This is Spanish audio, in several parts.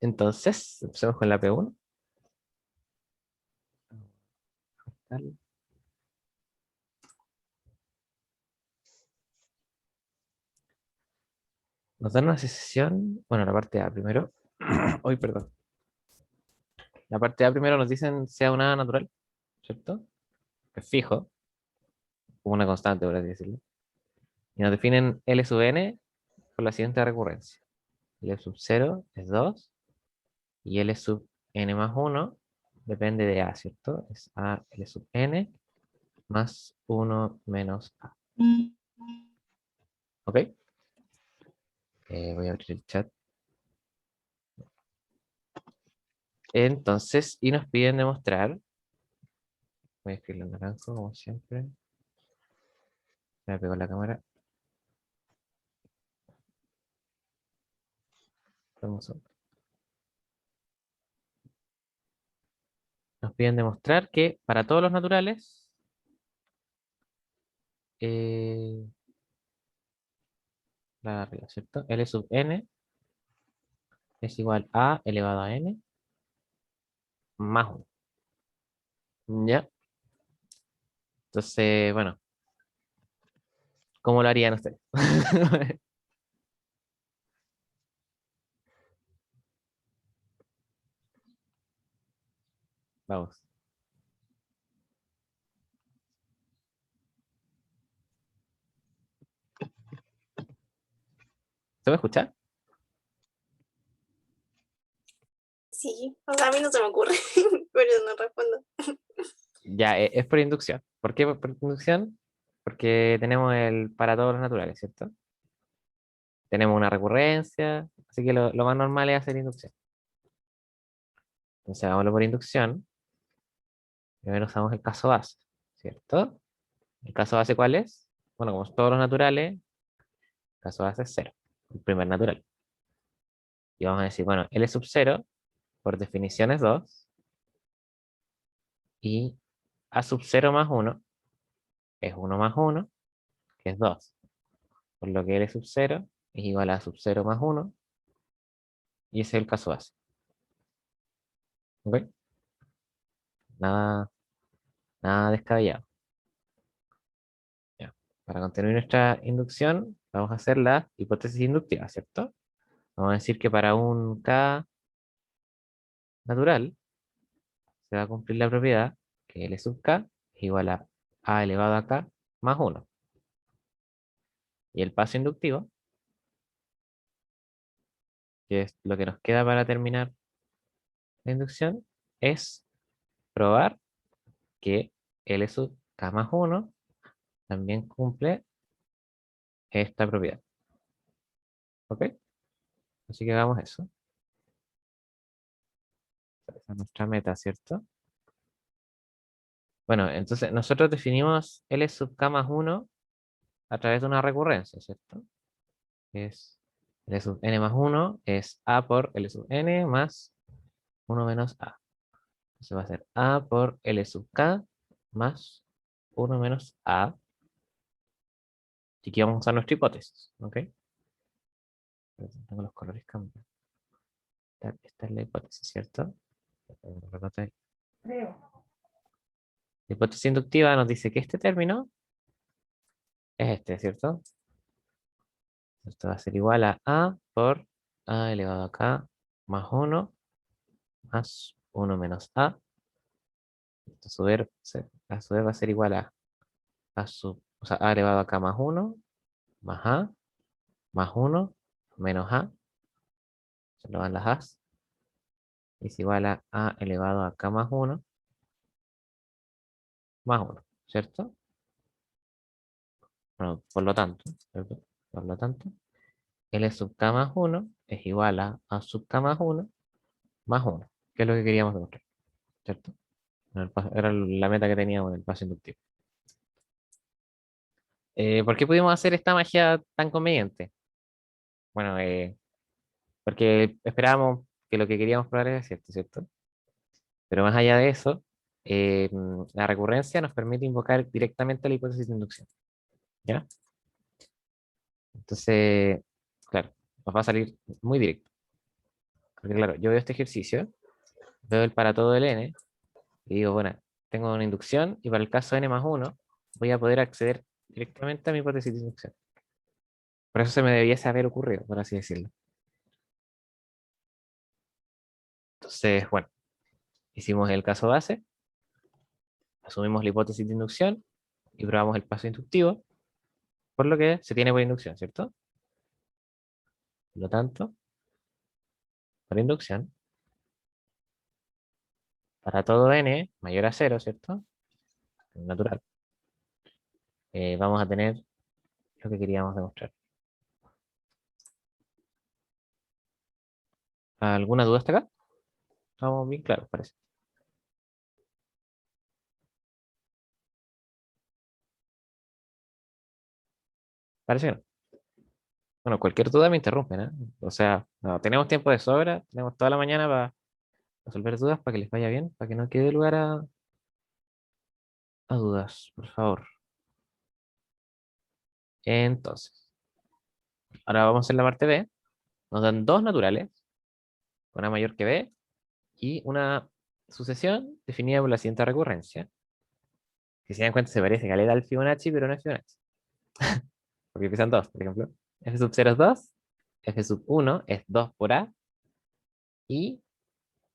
Entonces, empecemos con la P1. Nos dan una secesión, bueno, la parte A primero. Hoy, perdón. La parte A primero nos dicen sea una natural, ¿cierto? Que es fijo, como una constante, por así decirlo. Y nos definen L sub n por la siguiente recurrencia. L sub 0 es 2 y L sub n más 1 depende de A, ¿cierto? Es A L sub n más 1 menos A. ¿Ok? Voy a abrir el chat. Entonces, y nos piden demostrar, voy a escribirlo en naranjo, como siempre. Me pegó la cámara. Vamos a- Nos piden demostrar que para todos los naturales, eh, la de arriba, ¿cierto? L sub n es igual a elevado a n más 1. ¿Ya? Entonces, bueno, ¿cómo lo harían ustedes? Vamos. ¿Se me escucha? Sí, o sea, a mí no se me ocurre, pero no respondo. Ya, es por inducción. ¿Por qué por inducción? Porque tenemos el para todos los naturales, ¿cierto? Tenemos una recurrencia, así que lo más normal es hacer inducción. Entonces, hagámoslo por inducción. Primero usamos el caso base, ¿cierto? ¿El caso base cuál es? Bueno, como todos los naturales, el caso base es 0, el primer natural. Y vamos a decir, bueno, L sub 0, por definición es 2, y A sub 0 más 1 es 1 más 1, que es 2. Por lo que L sub 0 es igual a sub 0 más 1, y ese es el caso base. ¿Ok? Nada, nada descabellado. Ya. Para continuar nuestra inducción, vamos a hacer la hipótesis inductiva, ¿cierto? Vamos a decir que para un K natural se va a cumplir la propiedad que L sub K es igual a elevado a K más 1. Y el paso inductivo, que es lo que nos queda para terminar la inducción, es probar que L sub K más 1 también cumple esta propiedad. ¿Ok? Así que hagamos eso. Esa es nuestra meta, ¿cierto? Bueno, entonces nosotros definimos L sub K más 1 a través de una recurrencia, ¿cierto? Es L sub n más 1 es A por L sub n más 1 menos A. Entonces va a ser A por L sub K más 1 menos A. Y aquí vamos a usar nuestra hipótesis, ¿ok? Tengo los colores cambiados. Esta es la hipótesis, ¿cierto? La hipótesis inductiva nos dice que este término es este, ¿cierto? Esto va a ser igual a A por A elevado a K más 1 más 1 menos A. Esto a su vez va a ser igual o sea, A elevado a K más 1 más A más 1 menos A. Se lo dan las A's. Es igual a A elevado a K más 1 más 1, ¿cierto? Bueno, por lo tanto, ¿cierto? Por lo tanto, L sub K más 1 es igual a sub K más 1 más 1, que es lo que queríamos demostrar, ¿cierto? Era la meta que teníamos en el paso inductivo. ¿Por qué pudimos hacer esta magia tan conveniente? Bueno, porque esperábamos que lo que queríamos probar era cierto, ¿cierto? Pero más allá de eso, la recurrencia nos permite invocar directamente la hipótesis de inducción, ¿ya? Entonces, claro, nos va a salir muy directo. Porque claro, yo veo este ejercicio, veo el para todo el n, y digo, bueno, tengo una inducción, y para el caso n más 1, voy a poder acceder directamente a mi hipótesis de inducción. Por eso se me debiese haber ocurrido, por así decirlo. Entonces, bueno, hicimos el caso base, asumimos la hipótesis de inducción y probamos el paso inductivo, por lo que se tiene por inducción, ¿cierto? Por lo tanto, por inducción, para todo n mayor a 0, ¿cierto? Natural. Vamos a tener lo que queríamos demostrar. ¿Alguna duda hasta acá? Estamos bien claros, parece. Parece que no. Bueno, cualquier duda me interrumpen, ¿eh? O sea, no, tenemos tiempo de sobra, tenemos toda la mañana para resolver dudas, para que les vaya bien, para que no quede lugar a dudas, por favor. Entonces, ahora vamos a hacer la parte B. Nos dan dos naturales, una mayor que B y una sucesión definida por la siguiente recurrencia. Si se dan cuenta, se parece caleta al Fibonacci, pero no es Fibonacci. Porque empiezan dos, por ejemplo. F sub 0 es 2, F sub 1 es 2 por A, y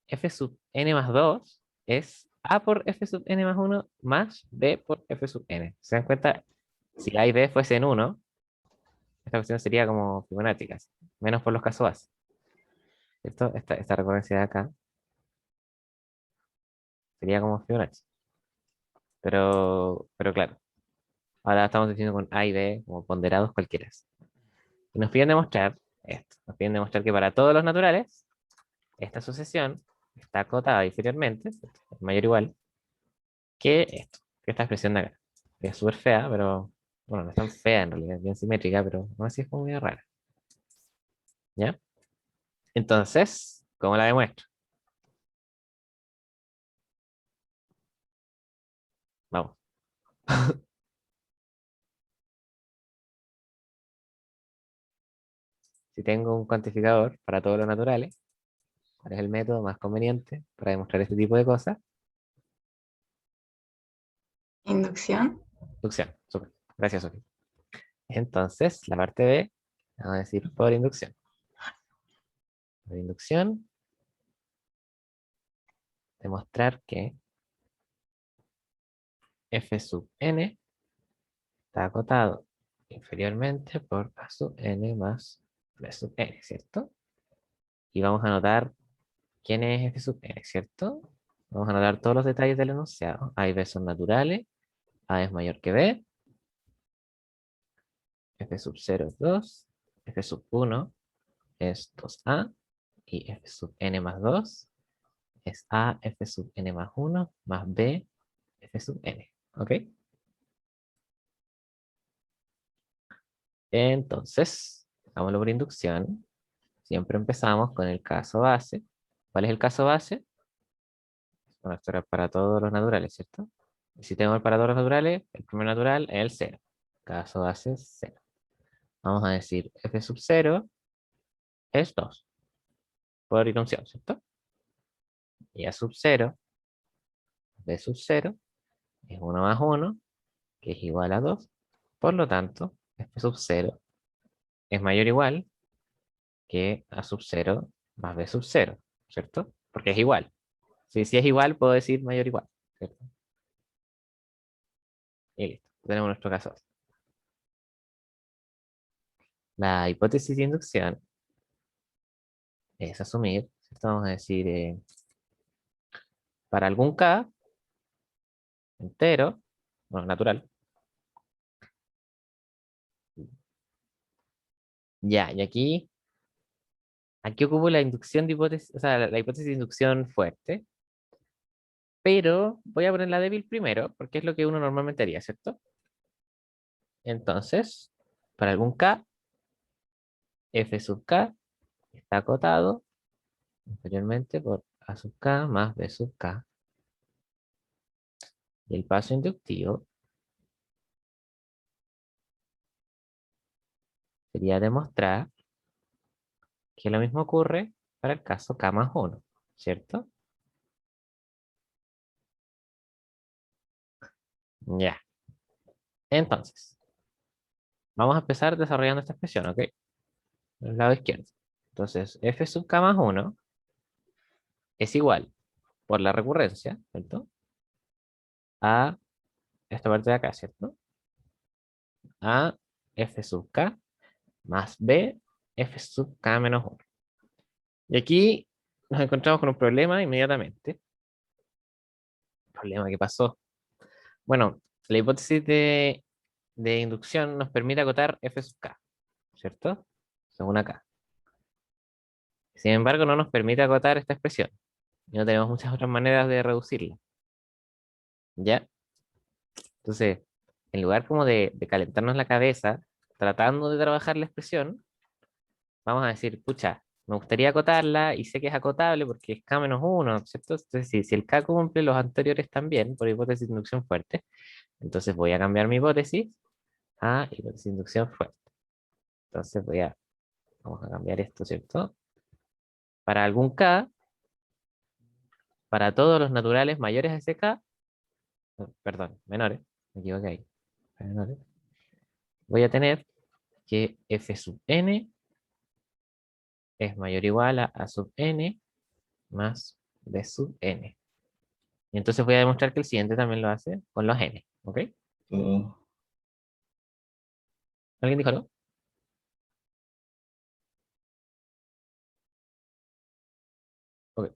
F sub n más 2 es A por F sub n más 1 más B por F sub n. ¿Se dan cuenta? Si A y B fuesen 1, esta cuestión sería como Fibonacci casi, menos por los casos base. Esta recurrencia de acá sería como Fibonacci. Pero claro, ahora estamos diciendo con A y B como ponderados cualquiera. Y nos piden demostrar esto. Nos piden demostrar que para todos los naturales, esta sucesión está acotada inferiormente, ¿cierto? Es mayor o igual, que esto, que esta expresión de acá. Que es súper fea, pero bueno, no es tan fea en realidad, es bien simétrica, pero no así es como muy rara. ¿Ya? Entonces, ¿cómo la demuestro? Vamos. Si tengo un cuantificador para todos los naturales, ¿cuál es el método más conveniente para demostrar este tipo de cosas? Inducción. Inducción. Súper. Gracias, Sofía. Entonces, la parte B, vamos a decir por inducción. Por inducción, demostrar que f sub n está acotado inferiormente por a sub n más b sub n, ¿cierto? Y vamos a anotar quién es f sub n, ¿cierto? Vamos a anotar todos los detalles del enunciado. A y b son naturales, a es mayor que b, f sub 0 es 2, f sub 1 es 2a, y f sub n más 2 es a f sub n más 1 más b f sub n, ¿ok? Entonces, hagámoslo por inducción. Siempre empezamos con el caso base. ¿Cuál es el caso base? Bueno, esto era para todos los naturales, ¿cierto? Y si tenemos para todos los naturales, el primer natural es el 0. Caso base es 0. Vamos a decir f sub 0 es 2 por inducción, ¿cierto? Y a sub 0, b sub 0 es 1 más 1, que es igual a 2. Por lo tanto, f sub 0 es mayor o igual que a sub 0 más b sub 0, ¿cierto? Porque es igual. Si es igual, puedo decir mayor o igual, ¿cierto? Y listo, tenemos nuestro caso. La hipótesis de inducción es asumir, ¿cierto? Vamos a decir, para algún k entero, bueno, natural, ya, y aquí ocupo la inducción de hipótesis, o sea, la hipótesis de inducción fuerte, pero voy a poner la débil primero, porque es lo que uno normalmente haría, ¿cierto? Entonces, para algún k, f sub k está acotado inferiormente por a sub k más b sub k. Y el paso inductivo sería demostrar que lo mismo ocurre para el caso k más 1, ¿cierto? Ya. Entonces, vamos a empezar desarrollando esta expresión, ¿ok? Del lado izquierdo. Entonces, f sub k más 1 es igual, por la recurrencia, ¿cierto? A esta parte de acá, ¿cierto? A f sub k más b f sub k menos 1. Y aquí nos encontramos con un problema inmediatamente. ¿Problema que pasó? Bueno, la hipótesis de inducción nos permite acotar f sub k, ¿cierto? Según acá. Sin embargo, no nos permite acotar esta expresión. Y no tenemos muchas otras maneras de reducirla. ¿Ya? Entonces, en lugar como de calentarnos la cabeza tratando de trabajar la expresión, vamos a decir, pucha, me gustaría acotarla y sé que es acotable porque es k menos 1, ¿cierto? Entonces, si el k cumple los anteriores también, por hipótesis de inducción fuerte, entonces voy a cambiar mi hipótesis a hipótesis de inducción fuerte. Entonces vamos a cambiar esto, ¿cierto? Para algún k, para todos los naturales mayores a ese k, perdón, menores, me equivoqué ahí, menores, voy a tener que f sub n es mayor o igual a sub n más b sub n. Y entonces voy a demostrar que el siguiente también lo hace con los n, ¿ok? ¿Alguien dijo algo? Ok,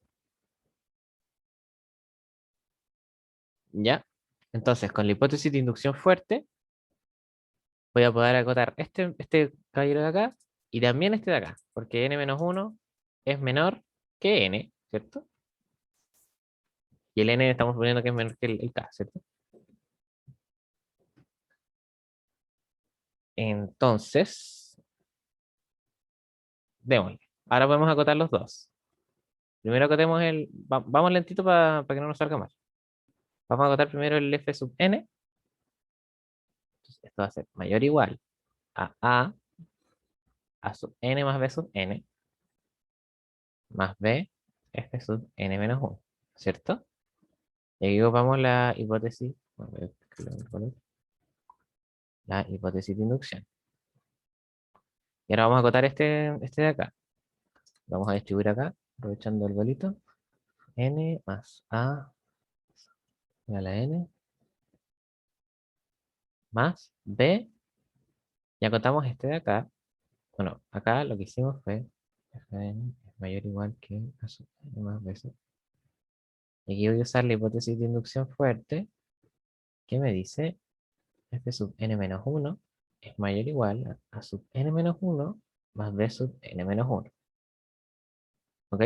ya. Entonces, con la hipótesis de inducción fuerte, voy a poder acotar este caballero de acá y también este de acá, porque n menos 1 es menor que n, ¿cierto? Y el n estamos poniendo que es menor que el k, ¿cierto? Entonces, démosle. Ahora podemos acotar los dos. Primero acotemos vamos lentito para que no nos salga mal. Vamos a acotar primero el f sub n. Entonces, esto va a ser mayor o igual a sub n más b sub n más b f sub n menos 1, ¿cierto? Y aquí ocupamos la hipótesis, a ver, la hipótesis de inducción. Y ahora vamos a acotar este de acá. Vamos a distribuir acá, aprovechando el bolito. N más a a la n más b. Y acotamos este de acá. Bueno, acá lo que hicimos fue Fn es mayor o igual que a sub n más b sub. Y aquí voy a usar la hipótesis de inducción fuerte, que me dice f sub n menos 1 es mayor o igual a sub n menos 1 más b sub n menos 1. ¿Ok?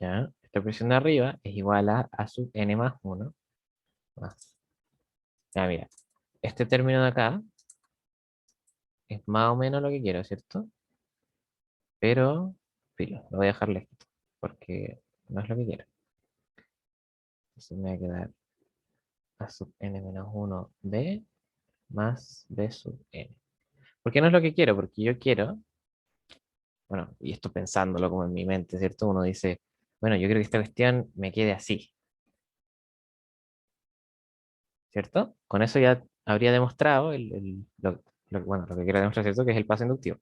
Ya, esta expresión de arriba es igual a sub n más 1 más. Ya, mira, este término de acá es más o menos lo que quiero, ¿cierto? Pero, filo, lo voy a dejar lejos, porque no es lo que quiero. Entonces me va a quedar a sub n menos 1 b más b sub n. ¿Por qué no es lo que quiero? Porque yo quiero, bueno, y esto pensándolo como en mi mente, ¿cierto? Uno dice, bueno, yo creo que esta cuestión me quede así, ¿cierto? Con eso ya habría demostrado bueno, lo que quiero demostrar, ¿cierto? Que es el paso inductivo.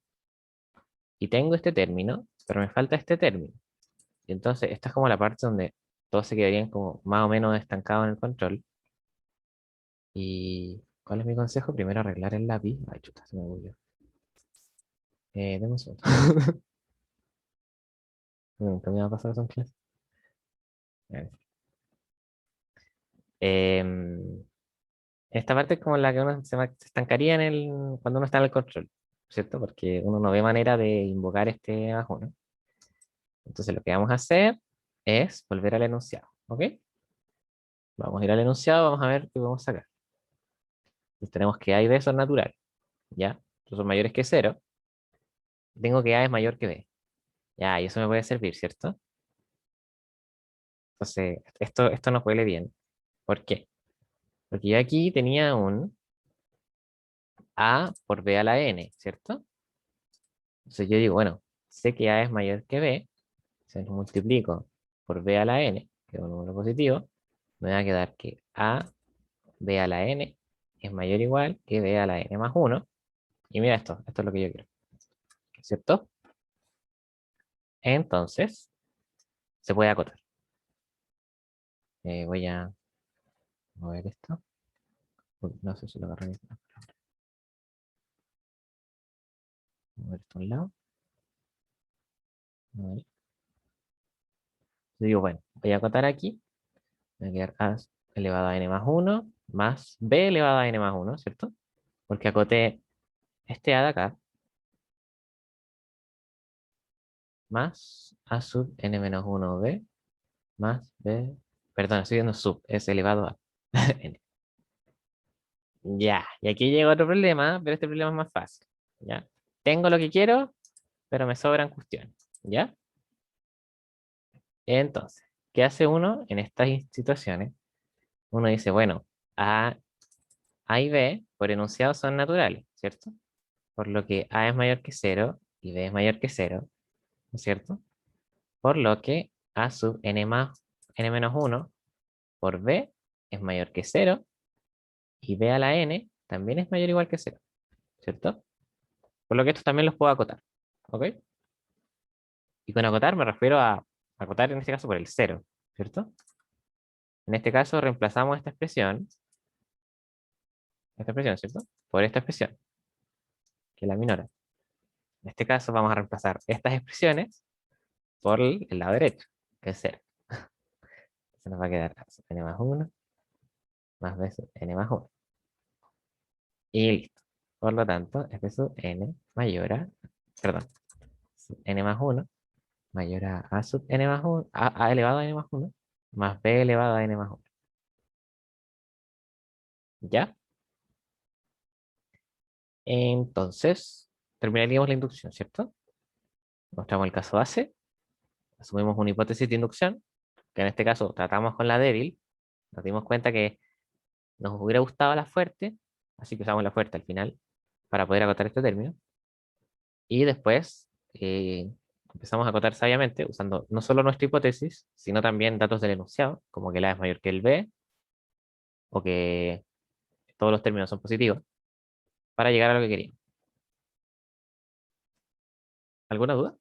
Y tengo este término, pero me falta este término. Y entonces, esta es como la parte donde todos se quedarían como más o menos estancados en el control. ¿Y cuál es mi consejo? Primero arreglar el lápiz. Ay, chuta, se me volvió. Deme un segundo. Nunca me va a pasar eso en clase. A ver. Em, Esta parte es como la que uno se estancaría cuando uno está en el control, ¿cierto? Porque uno no ve manera de invocar este bajo, ¿no? Entonces lo que vamos a hacer es volver al enunciado, ¿ok? Vamos a ir al enunciado, vamos a ver qué podemos sacar. Entonces tenemos que A y B son naturales, ¿ya? Estos son mayores que cero. Tengo que A es mayor que B. Ya, y eso me puede servir, ¿cierto? Entonces, esto nos huele bien. ¿Por qué? Porque yo aquí tenía A por B a la N, ¿cierto? Entonces yo digo, bueno, sé que A es mayor que B, se lo multiplico por B a la N, que es un número positivo, me va a quedar que A, B a la N es mayor o igual que B a la N más 1. Y mira esto es lo que yo quiero, ¿cierto? Entonces, se puede acotar. Voy a mover esto. Uy, no sé si lo agarré bien. Mover esto a un lado. A ver. Yo digo, bueno, voy a acotar aquí. Me va a quedar A elevado a N más 1 más B elevado a N más 1, ¿cierto? Porque acoté este A de acá más A sub N menos 1 B más B. Perdón, estoy viendo sub, es elevado a N. Ya, y aquí llega otro problema, pero este problema es más fácil. ¿Ya? Tengo lo que quiero, pero me sobran cuestiones. ¿Ya? Entonces, ¿qué hace uno en estas situaciones? Uno dice, bueno, A y B por enunciado son naturales, ¿cierto? Por lo que A es mayor que 0 y B es mayor que 0, ¿no es cierto? Por lo que A sub n más n menos 1 por B es mayor que 0 y B a la n también es mayor o igual que 0, ¿cierto? Por lo que estos también los puedo acotar, ¿ok? Y con acotar me refiero a acotar en este caso por el 0, ¿cierto? En este caso reemplazamos esta expresión, ¿cierto? Por esta expresión, que es la minora. En este caso vamos a reemplazar estas expresiones por el lado derecho, que es 0. Se nos va a quedar n más 1 más b sub n más 1. Y listo. Por lo tanto, f sub n mayor a, perdón, sub n más 1 mayor a sub n más 1, a elevado a n más 1, más b elevado a n más 1. ¿Ya? Entonces, terminaríamos la inducción, ¿cierto? Mostramos el caso base, asumimos una hipótesis de inducción, que en este caso tratamos con la débil, nos dimos cuenta que nos hubiera gustado la fuerte, así que usamos la fuerte al final para poder acotar este término. Y después empezamos a acotar sabiamente usando no solo nuestra hipótesis, sino también datos del enunciado, como que el A es mayor que el B, o que todos los términos son positivos, para llegar a lo que queríamos. ¿Alguna duda?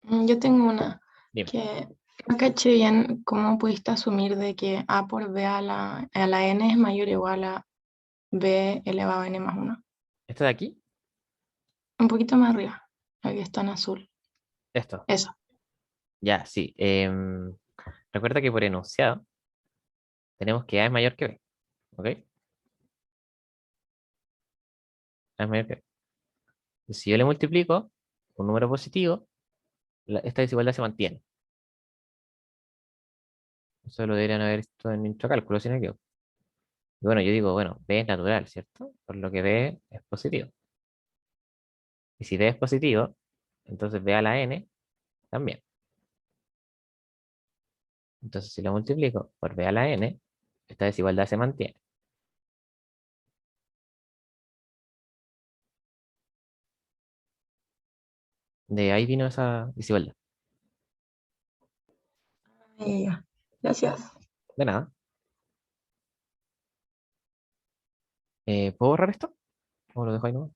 Yo tengo una Dime. que no caché bien cómo pudiste asumir de que A por B a la N es mayor o igual a B elevado a N más 1. ¿Esto de aquí? Un poquito más arriba, aquí está en azul. Esto. Eso. Ya, sí. Recuerda que por enunciado tenemos que A es mayor que B. ¿Ok? A es mayor que B. Y si yo le multiplico un número positivo, esta desigualdad se mantiene. Eso lo deberían haber visto en intracálculo, si no me equivoco. Y bueno, yo digo, bueno, B es natural, ¿cierto? Por lo que B es positivo. Y si B es positivo, entonces B a la N también. Entonces si lo multiplico por B a la N, esta desigualdad se mantiene. De ahí vino esa desigualdad. Ya. Gracias. De nada. ¿Puedo borrar esto? ¿O lo dejo ahí nomás?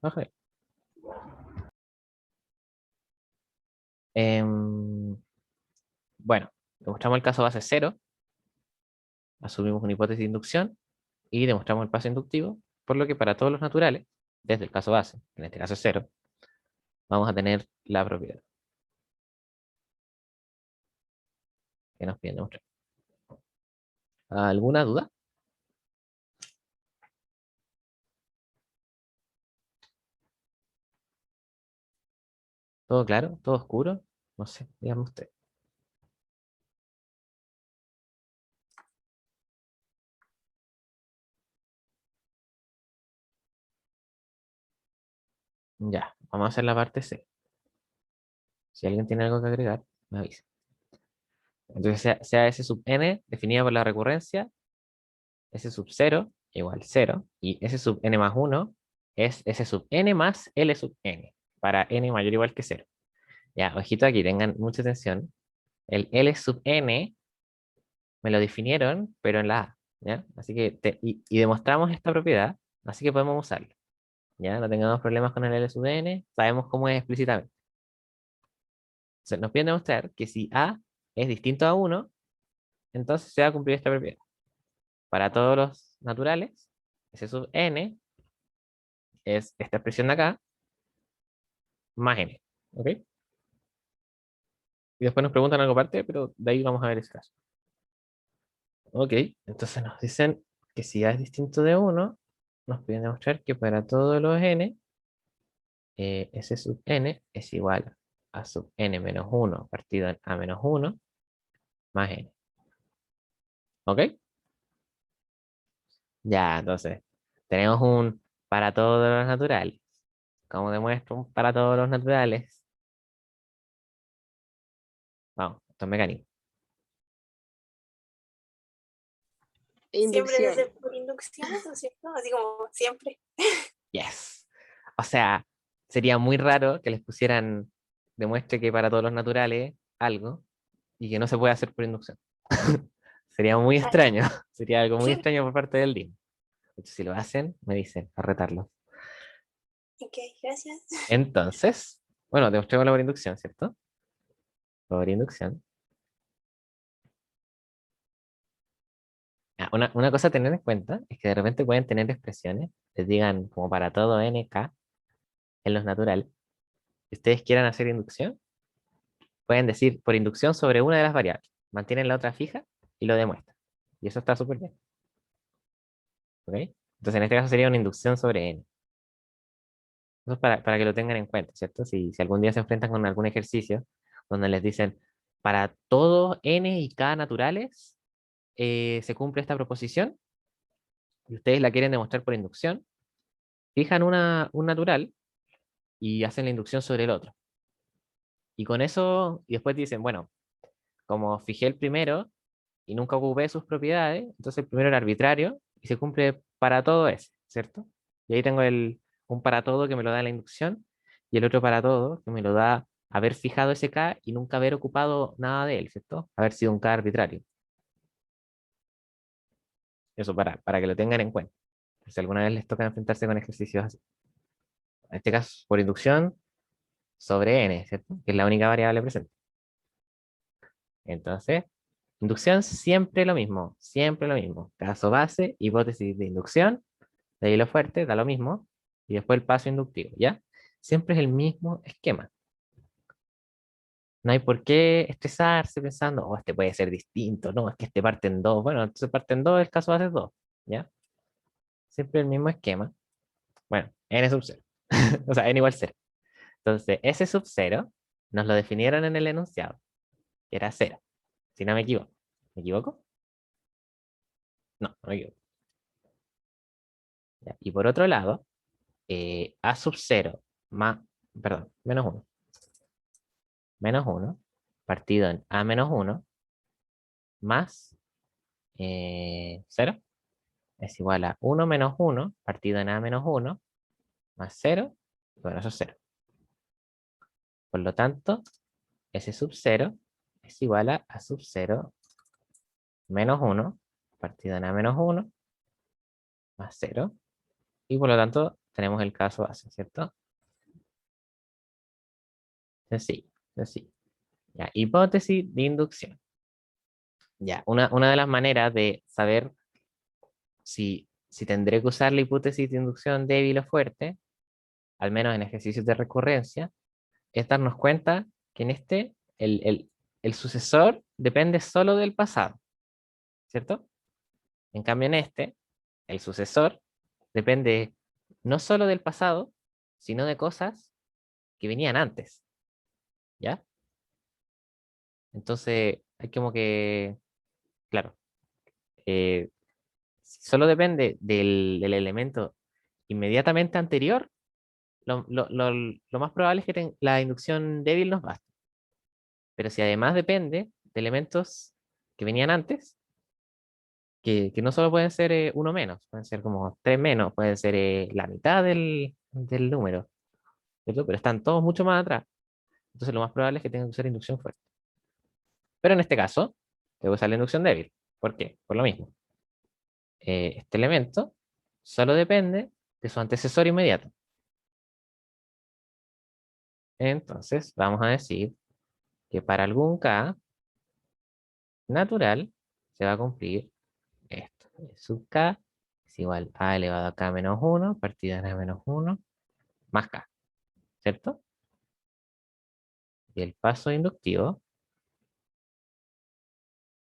Ajá. Bueno, demostramos el caso base cero, asumimos una hipótesis de inducción y demostramos el paso inductivo, por lo que para todos los naturales, desde el caso base, en este caso es cero, vamos a tener la propiedad que nos piden demostrar. ¿Alguna duda? ¿Todo claro? ¿Todo oscuro? No sé, dígame usted. Ya, vamos a hacer la parte C. Si alguien tiene algo que agregar, me avisa. Entonces sea S sub n definida por la recurrencia, S sub 0 igual 0, y S sub n más 1 es S sub n más L sub n, para n mayor o igual que 0. Ya, ojito aquí, tengan mucha atención. El L sub n me lo definieron, pero en la A, ¿ya? Así que, y demostramos esta propiedad, así que podemos usarlo, ¿ya? No tengamos problemas con el L sub n, sabemos cómo es explícitamente. Entonces, nos piden demostrar que si A es distinto a 1, entonces se va a cumplir esta propiedad. Para todos los naturales, S sub n es esta expresión de acá, más n, ¿ok? Y después nos preguntan algo aparte, pero de ahí vamos a ver ese caso. Ok, entonces nos dicen que si A es distinto de 1, nos piden demostrar que para todos los n, S sub n es igual a sub n menos 1 partido en A menos 1 más n. ¿Ok? Ya, entonces, tenemos un para todos los naturales. ¿Cómo demuestro un para todos los naturales? Vamos, esto es mecánico. Siempre debe Inducción. ser por inducción, ¿no es cierto? Así como siempre. Yes. O sea, sería muy raro que les pusieran demuestre que para todos los naturales algo y que no se puede hacer por inducción. Sería muy Ah, extraño. Sería algo muy extraño por parte del DIM. De hecho, si lo hacen, me dicen a retarlo. ok, gracias. Entonces, bueno, demostrémoslo por inducción, ¿cierto? Por inducción. Una cosa a tener en cuenta es que de repente pueden tener expresiones, les digan como para todo nk en los naturales. Si ustedes quieran hacer inducción, pueden decir por inducción sobre una de las variables. Mantienen la otra fija y lo demuestran. Y eso está súper bien. ¿Ok? Entonces en este caso sería una inducción sobre n. Eso es para que lo tengan en cuenta, ¿cierto? Si algún día se enfrentan con algún ejercicio donde les dicen para todo n y k naturales se cumple esta proposición y ustedes la quieren demostrar por inducción, fijan un natural y hacen la inducción sobre el otro. Y con eso, y después dicen, bueno, como fijé el primero y nunca ocupé sus propiedades, entonces el primero era arbitrario y se cumple para todo ese, ¿cierto? Y ahí tengo un para todo que me lo da la inducción y el otro para todo que me lo da haber fijado ese K y nunca haber ocupado nada de él, ¿cierto? Haber sido un K arbitrario. Eso para que lo tengan en cuenta. Si alguna vez les toca enfrentarse con ejercicios así. En este caso, por inducción sobre n, ¿cierto? Que es la única variable presente. Entonces, inducción siempre lo mismo, siempre lo mismo. Caso base, hipótesis de inducción, de ahí lo fuerte, da lo mismo, y después el paso inductivo, ¿ya? Siempre es el mismo esquema. No hay por qué estresarse pensando, oh, este puede ser distinto, no, es que este parte en dos. Bueno, entonces parte en dos, el caso base es dos, ¿ya? Siempre el mismo esquema. Bueno, n sub 0. O sea, n igual 0. Entonces, S sub 0 nos lo definieron en el enunciado, que era 0, si no me equivoco. ¿Me equivoco? No, no me equivoco. ¿Ya? Y por otro lado, A sub 0 más, perdón, menos 1 partido en A menos 1 más 0 es igual a 1 menos 1 partido en A menos 1 más 0, bueno, eso es 0. Por lo tanto, S sub 0 es igual a A sub 0 menos 1 partido en A menos 1 más 0. Y por lo tanto, tenemos el caso base, ¿cierto? Sencillo, sencillo. Ya, hipótesis de inducción. Ya, una de las maneras de saber si tendré que usar la hipótesis de inducción débil o fuerte, al menos en ejercicios de recurrencia, es darnos cuenta que en este el sucesor depende solo del pasado, ¿cierto? En cambio en este, el sucesor depende no solo del pasado, sino de cosas que venían antes, ¿ya? Entonces, hay como que, claro, si solo depende del elemento inmediatamente anterior, lo más probable es que la inducción débil nos baste. Pero si además depende de elementos que venían antes, que no solo pueden ser uno menos, pueden ser como tres menos, pueden ser la mitad del número, ¿cierto? Pero están todos mucho más atrás. Entonces lo más probable es que tengan que usar inducción fuerte. Pero en este caso, debo usar la inducción débil. ¿Por qué? Por lo mismo. Este elemento solo depende de su antecesor inmediato. Entonces, vamos a decir que para algún K natural se va a cumplir esto. Sub K es igual a elevado a K menos 1 partido en A menos 1 más K, ¿cierto? Y el paso inductivo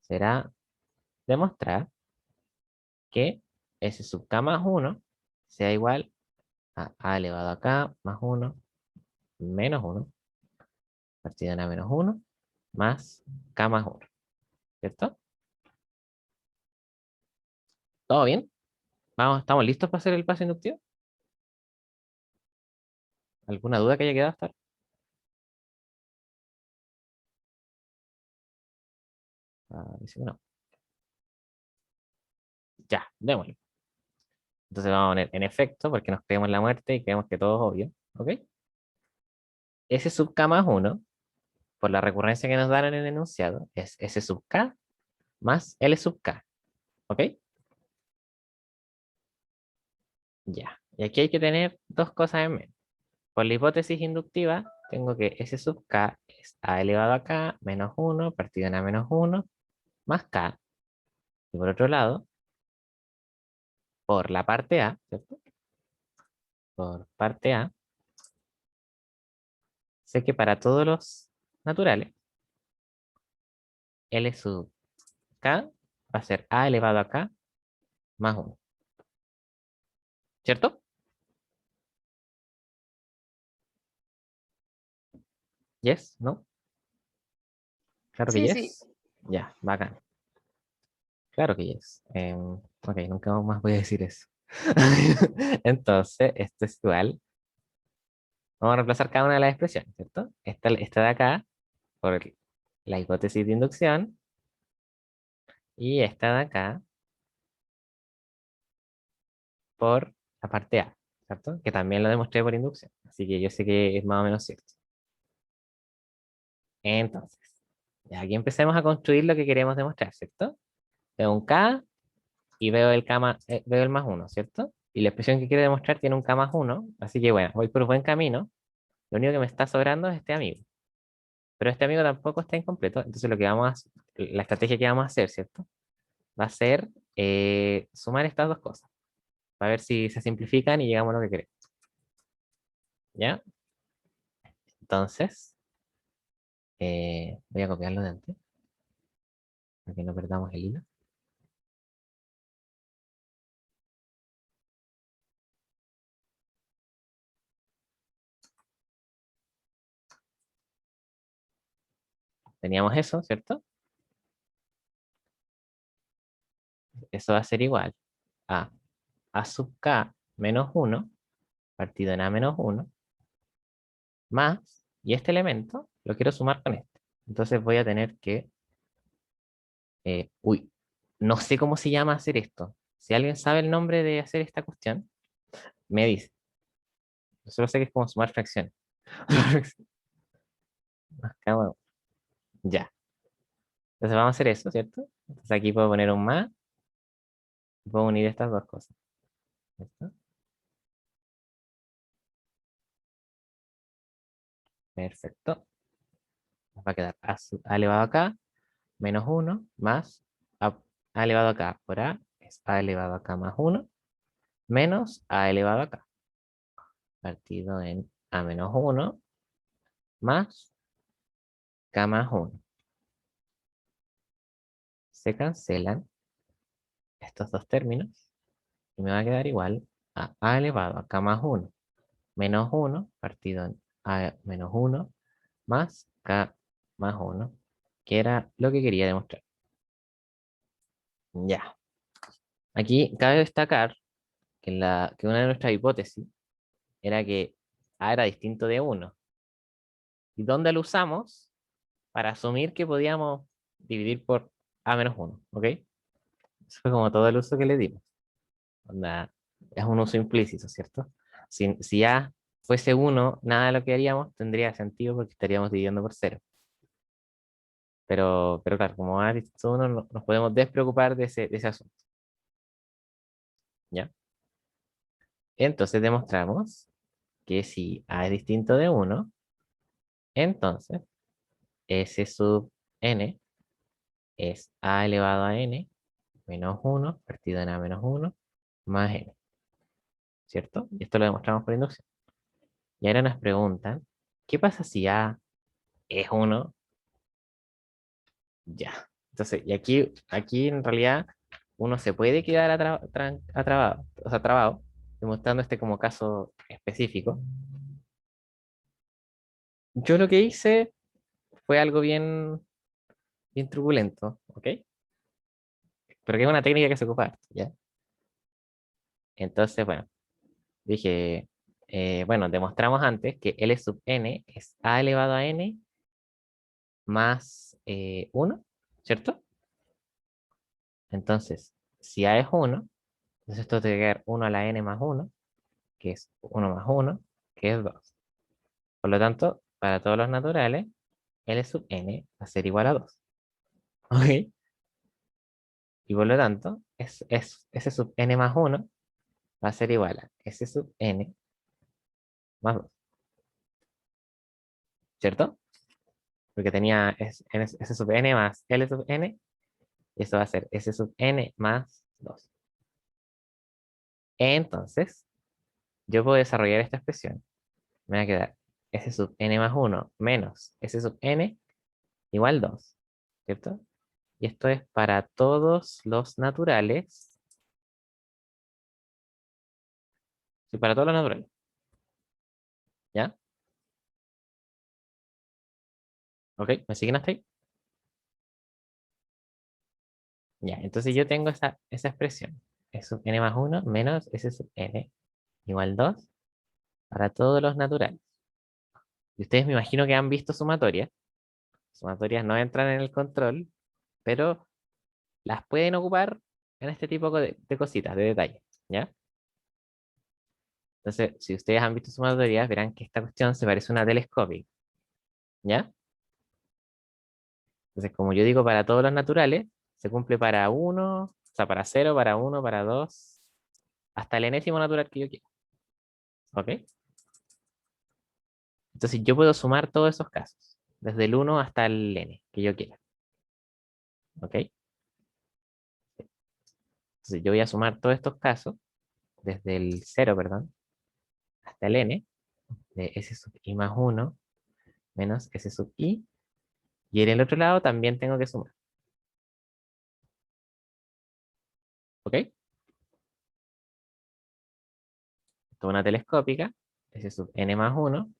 será demostrar que S sub K más 1 sea igual a elevado a K más 1 menos 1 partido en A menos 1 más K más 1, ¿cierto? ¿Todo bien? Vamos, ¿estamos listos para hacer el paso inductivo? ¿Alguna duda que haya quedado hasta ahora? Dice que no. Ya, démosle. Entonces vamos a poner en efecto, porque nos creemos la muerte y creemos que todo es obvio. ¿Ok? S sub K más 1, por la recurrencia que nos dan en el enunciado, es S sub K más L sub K. ¿Ok? Ya. Y aquí hay que tener dos cosas en mente. Por la hipótesis inductiva, tengo que S sub K es A elevado a K menos 1 partido en A menos 1 más K. Y por otro lado, por la parte A, ¿cierto? Por parte A, sé que para todos los naturales, L sub K va a ser A elevado a K más 1. ¿Cierto? ¿Yes? ¿No? Claro que Sí, sí. yes. Ya, bacán. Claro que yes. Ok, nunca más voy a decir eso. Entonces, esto es igual. Vamos a reemplazar cada una de las expresiones, ¿cierto? Esta de acá por la hipótesis de inducción y esta de acá por la parte A, ¿cierto? Que también lo demostré por inducción. Así que yo sé que es más o menos cierto. Entonces, ya aquí empecemos a construir lo que queremos demostrar, ¿cierto? Veo un K y veo veo el más uno, ¿cierto? Y la expresión que quiero demostrar tiene un K más uno, así que bueno, voy por buen camino. Lo único que me está sobrando es este amigo. Pero este amigo tampoco está incompleto, entonces la estrategia que vamos a hacer, ¿cierto? Va a ser sumar estas dos cosas, para ver si se simplifican y llegamos a lo que queremos. ¿Ya? Entonces, voy a copiarlo de antes, para que no perdamos el hilo. Teníamos eso, ¿cierto? Eso va a ser igual a A sub K menos 1 partido en A menos 1 más, y este elemento lo quiero sumar con este. Entonces voy a tener que, uy, no sé cómo se llama hacer esto. Si alguien sabe el nombre de hacer esta cuestión, me dice. Yo solo sé que es como sumar fracciones. Ya. Entonces vamos a hacer eso, ¿cierto? Entonces aquí puedo poner un más y puedo unir estas dos cosas. ¿Cierto? Perfecto. Nos va a quedar A elevado a K menos 1 más A elevado a K por A es A elevado a K más 1 menos A elevado a K partido en A menos 1 más K más 1. Se cancelan estos dos términos y me va a quedar igual a A elevado a K más 1 menos 1 partido en A menos 1 más K más 1, que era lo que quería demostrar. Ya. Aquí cabe destacar que una de nuestras hipótesis era que A era distinto de 1. ¿Y dónde lo usamos? Para asumir que podíamos dividir por a menos 1, ¿ok? Eso fue como todo el uso que le dimos. Onda, es un uso implícito, ¿cierto? Si A fuese 1, nada de lo que haríamos tendría sentido porque estaríamos dividiendo por 0. Pero claro, como A es distinto a 1, nos podemos despreocupar de ese asunto. ¿Ya? Entonces demostramos que si A es distinto de 1, entonces S sub n es A elevado a n menos 1 partido en A menos 1 más n, ¿cierto? Y esto lo demostramos por inducción. Y ahora nos preguntan, ¿qué pasa si A es 1? Ya. Entonces, y aquí en realidad uno se puede quedar atrabado, o sea, trabado, demostrando este como caso específico. Yo lo que hice fue algo bien, bien truculento, ¿ok? Pero que es una técnica que se ocupa harto, ¿ya? Entonces, bueno, dije, bueno, demostramos antes que L sub n es A elevado a n más 1, ¿cierto? Entonces, si A es 1, entonces esto te va a quedar 1 a la n más 1, que es 1 más 1, que es 2. Por lo tanto, para todos los naturales, L sub n va a ser igual a 2. ¿Ok? Y por lo tanto, S sub n más 1 va a ser igual a S sub n más 2. ¿Cierto? Porque tenía S sub n más L sub n, y eso va a ser S sub n más 2. Entonces, yo puedo desarrollar esta expresión. Me va a quedar S sub n más 1 menos S sub n igual 2. ¿Cierto? Y esto es para todos los naturales. Sí, para todos los naturales. ¿Ya? ¿Ok? ¿Me siguen hasta ahí? Ya, entonces yo tengo esa expresión. S sub n más 1 menos S sub n igual 2 para todos los naturales. Y ustedes me imagino que han visto sumatorias. Sumatorias no entran en el control, pero las pueden ocupar en este tipo de cositas, de detalles. ¿Ya? Entonces, si ustedes han visto sumatorias, verán que esta cuestión se parece a una telescópica. ¿Ya? Entonces, como yo digo para todos los naturales, se cumple para 1, o sea, para 0, para 1, para 2, hasta el enésimo natural que yo quiera. ¿Ok? Entonces, yo puedo sumar todos esos casos, desde el 1 hasta el n, que yo quiera. ¿Ok? Entonces, yo voy a sumar todos estos casos, desde el 0, perdón, hasta el n, de S sub i más 1 menos S sub i, y en el otro lado también tengo que sumar. ¿Ok? Esto es una telescópica, S sub n más 1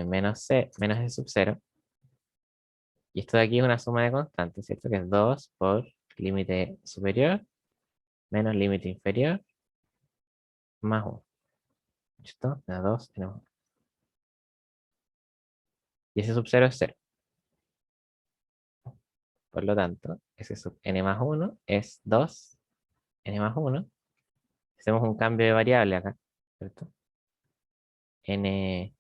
menos S sub 0. Y esto de aquí es una suma de constantes, ¿cierto? Que es 2 por límite superior menos límite inferior más 1. ¿Listo? Da 2 n más 1. Y S sub 0 es 0. Por lo tanto, S sub n más 1 es 2 n más 1. Hacemos un cambio de variable acá, ¿cierto? N,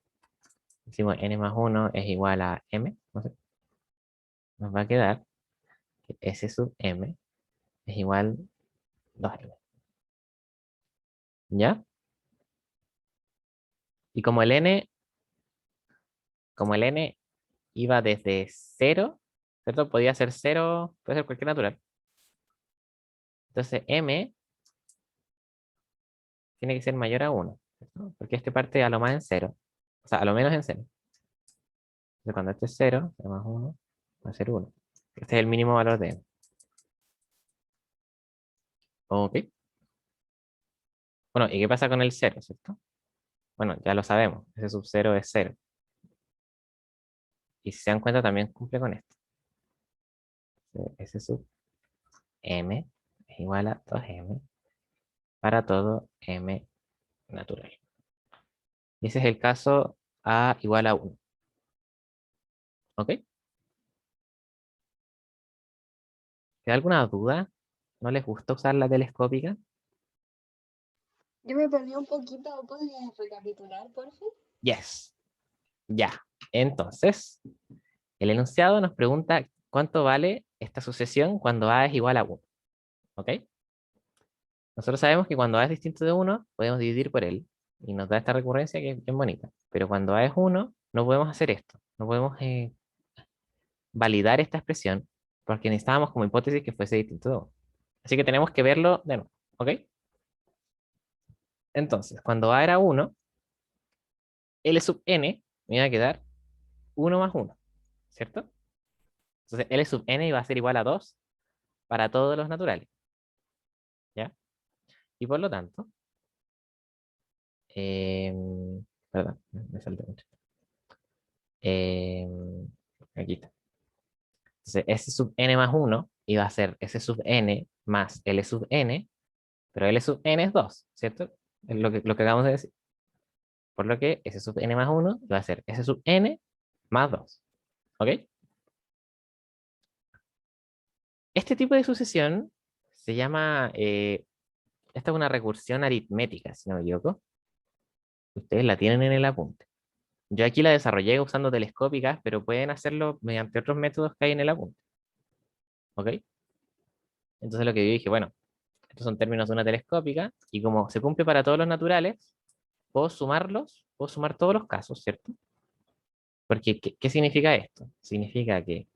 decimos n más 1 es igual a m. No sé. Nos va a quedar que S sub m es igual a 2m. ¿Ya? Y como el n iba desde 0, ¿cierto? Podía ser 0, puede ser cualquier natural. Entonces m tiene que ser mayor a 1, ¿cierto? Porque este parte a lo más en 0. O sea, a lo menos en 0. Entonces cuando este es 0, más 1, va a ser 1. Este es el mínimo valor de m. Ok. Bueno, ¿y qué pasa con el 0, cierto? Bueno, ya lo sabemos. Ese sub 0 es 0. Y si se dan cuenta, también cumple con esto. S sub m es igual a 2m para todo m natural. Y ese es el caso a igual a 1. ¿Ok? ¿Queda alguna duda? ¿No les gusta usar la telescópica? Yo me perdí un poquito, ¿podrías recapitular, por favor? Yes. Ya. Entonces, el enunciado nos pregunta cuánto vale esta sucesión cuando A es igual a 1. ¿Ok? Nosotros sabemos que cuando A es distinto de 1, podemos dividir por él. Y nos da esta recurrencia que es bien bonita. Pero cuando A es 1, no podemos hacer esto. No podemos validar esta expresión porque necesitábamos como hipótesis que fuese distinto de 1. Así que tenemos que verlo de nuevo. ¿Ok? Entonces, cuando A era 1, L sub n me iba a quedar 1 más 1. ¿Cierto? Entonces, L sub n iba a ser igual a 2 para todos los naturales. ¿Ya? Y por lo tanto, perdón, me salté mucho. Aquí está. Entonces, S sub n más 1 iba a ser S sub n más L sub n, pero L sub n es 2, ¿cierto? Es lo que acabamos de decir. Por lo que S sub n más 1 iba a ser S sub n más 2. ¿Ok? Este tipo de sucesión se llama, esta es una recursión aritmética, si no me equivoco. Ustedes la tienen en el apunte. Yo aquí la desarrollé usando telescópicas, pero pueden hacerlo mediante otros métodos que hay en el apunte. ¿Ok? Entonces lo que yo dije, bueno, estos son términos de una telescópica, y como se cumple para todos los naturales, puedo sumarlos, puedo sumar todos los casos, ¿cierto? Porque, ¿qué significa esto? Significa que